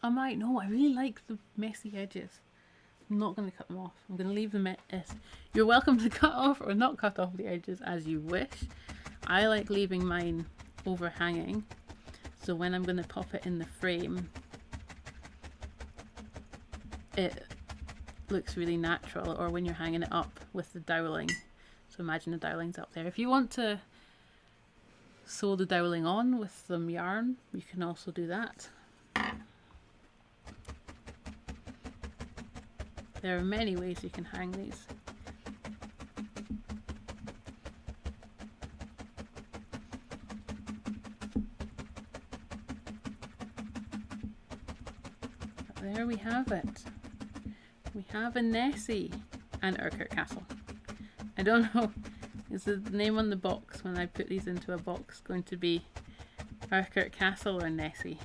I really like the messy edges. I'm not going to cut them off. I'm going to leave them as. You're welcome to cut off or not cut off the edges as you wish. I like leaving mine overhanging, so when I'm going to pop it in the frame, it looks really natural, or when you're hanging it up with the doweling. So imagine the doweling's up there. If you want to sew the doweling on with some yarn, you can also do that. There are many ways you can hang these. But there we have it. We have a Nessie and Urquhart Castle. I don't know, is the name on the box when I put these into a box going to be Urquhart Castle or Nessie?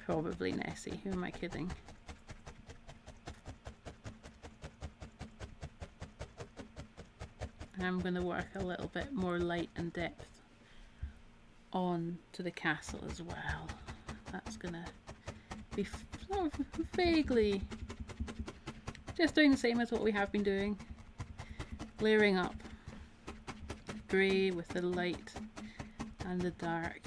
Probably Nessie. Who am I kidding? I'm going to work a little bit more light and depth on to the castle as well. That's going to be sort of vaguely just doing the same as what we have been doing. Layering up grey with the light and the dark.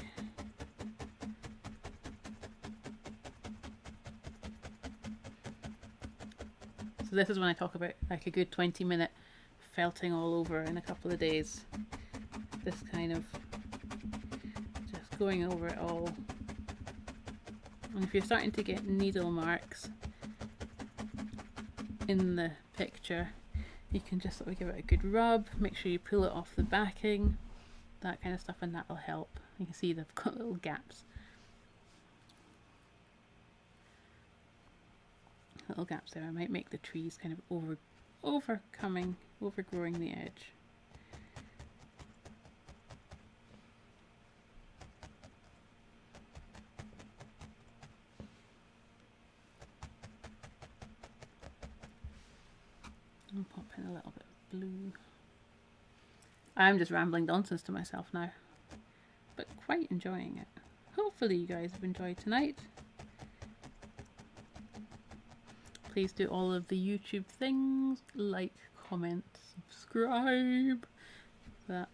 So this is when I talk about like a good 20-minute felting all over in a couple of days. This kind of just going over it all. And if you're starting to get needle marks in the picture, you can just sort of give it a good rub, make sure you pull it off the backing, that kind of stuff, and that'll help. You can see they've got little gaps. Little gaps there. I might make the trees kind of overgrowing the edge. I'll pop in a little bit of blue. I'm just rambling nonsense to myself now, but quite enjoying it. Hopefully you guys have enjoyed tonight. Please do all of the YouTube things, like, comment, subscribe.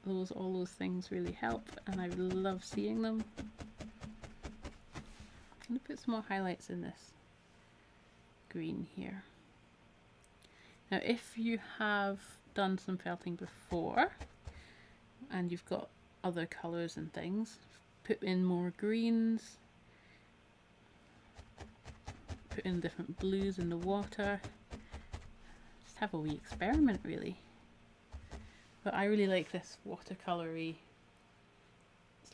All those things really help, and I love seeing them. I'm going to put some more highlights in this green here. Now, if you have done some felting before and you've got other colours and things, put in more greens. Put in different blues in the water. Just have a wee experiment, really. But I really like this watercolory,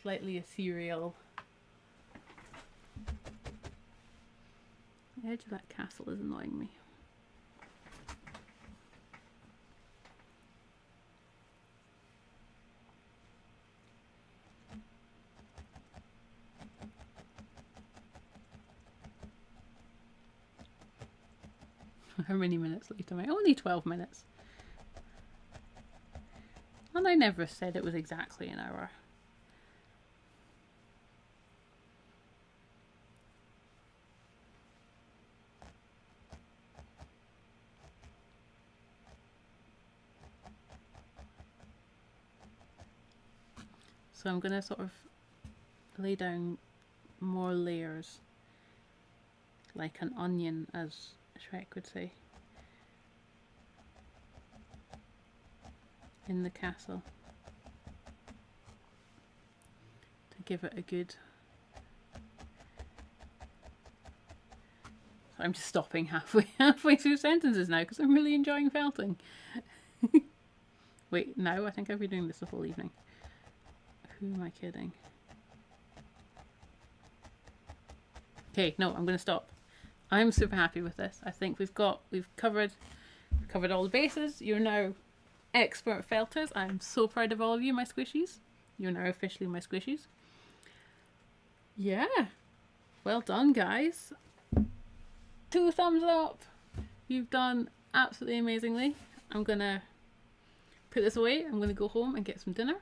slightly ethereal. The edge of that castle is annoying me. How many minutes late am I? Only 12 minutes. And I never said it was exactly an hour. So I'm going to sort of lay down more layers, like an onion, as Shrek would say, in the castle, to give it a good... So I'm just stopping halfway through sentences now because I'm really enjoying felting. Wait, no, I think I've been doing this the whole evening. Who am I kidding? Okay, no, I'm going to stop. I'm super happy with this. I think we've covered all the bases. You're now expert felters. I'm so proud of all of you, my squishies. You're now officially my squishies. Yeah. Well done, guys. 2 thumbs up. You've done absolutely amazingly. I'm going to put this away. I'm going to go home and get some dinner.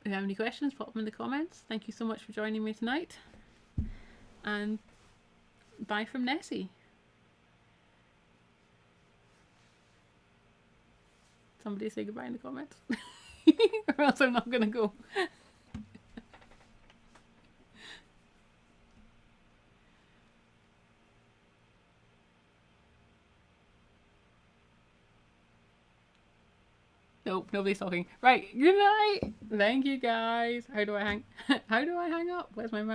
If you have any questions, pop them in the comments. Thank you so much for joining me tonight. And bye from Nessie. Somebody say goodbye in the comments. Or else I'm not going to go. Nope, nobody's talking. Right, good night. Thank you guys. How do I hang up? Where's my mouse?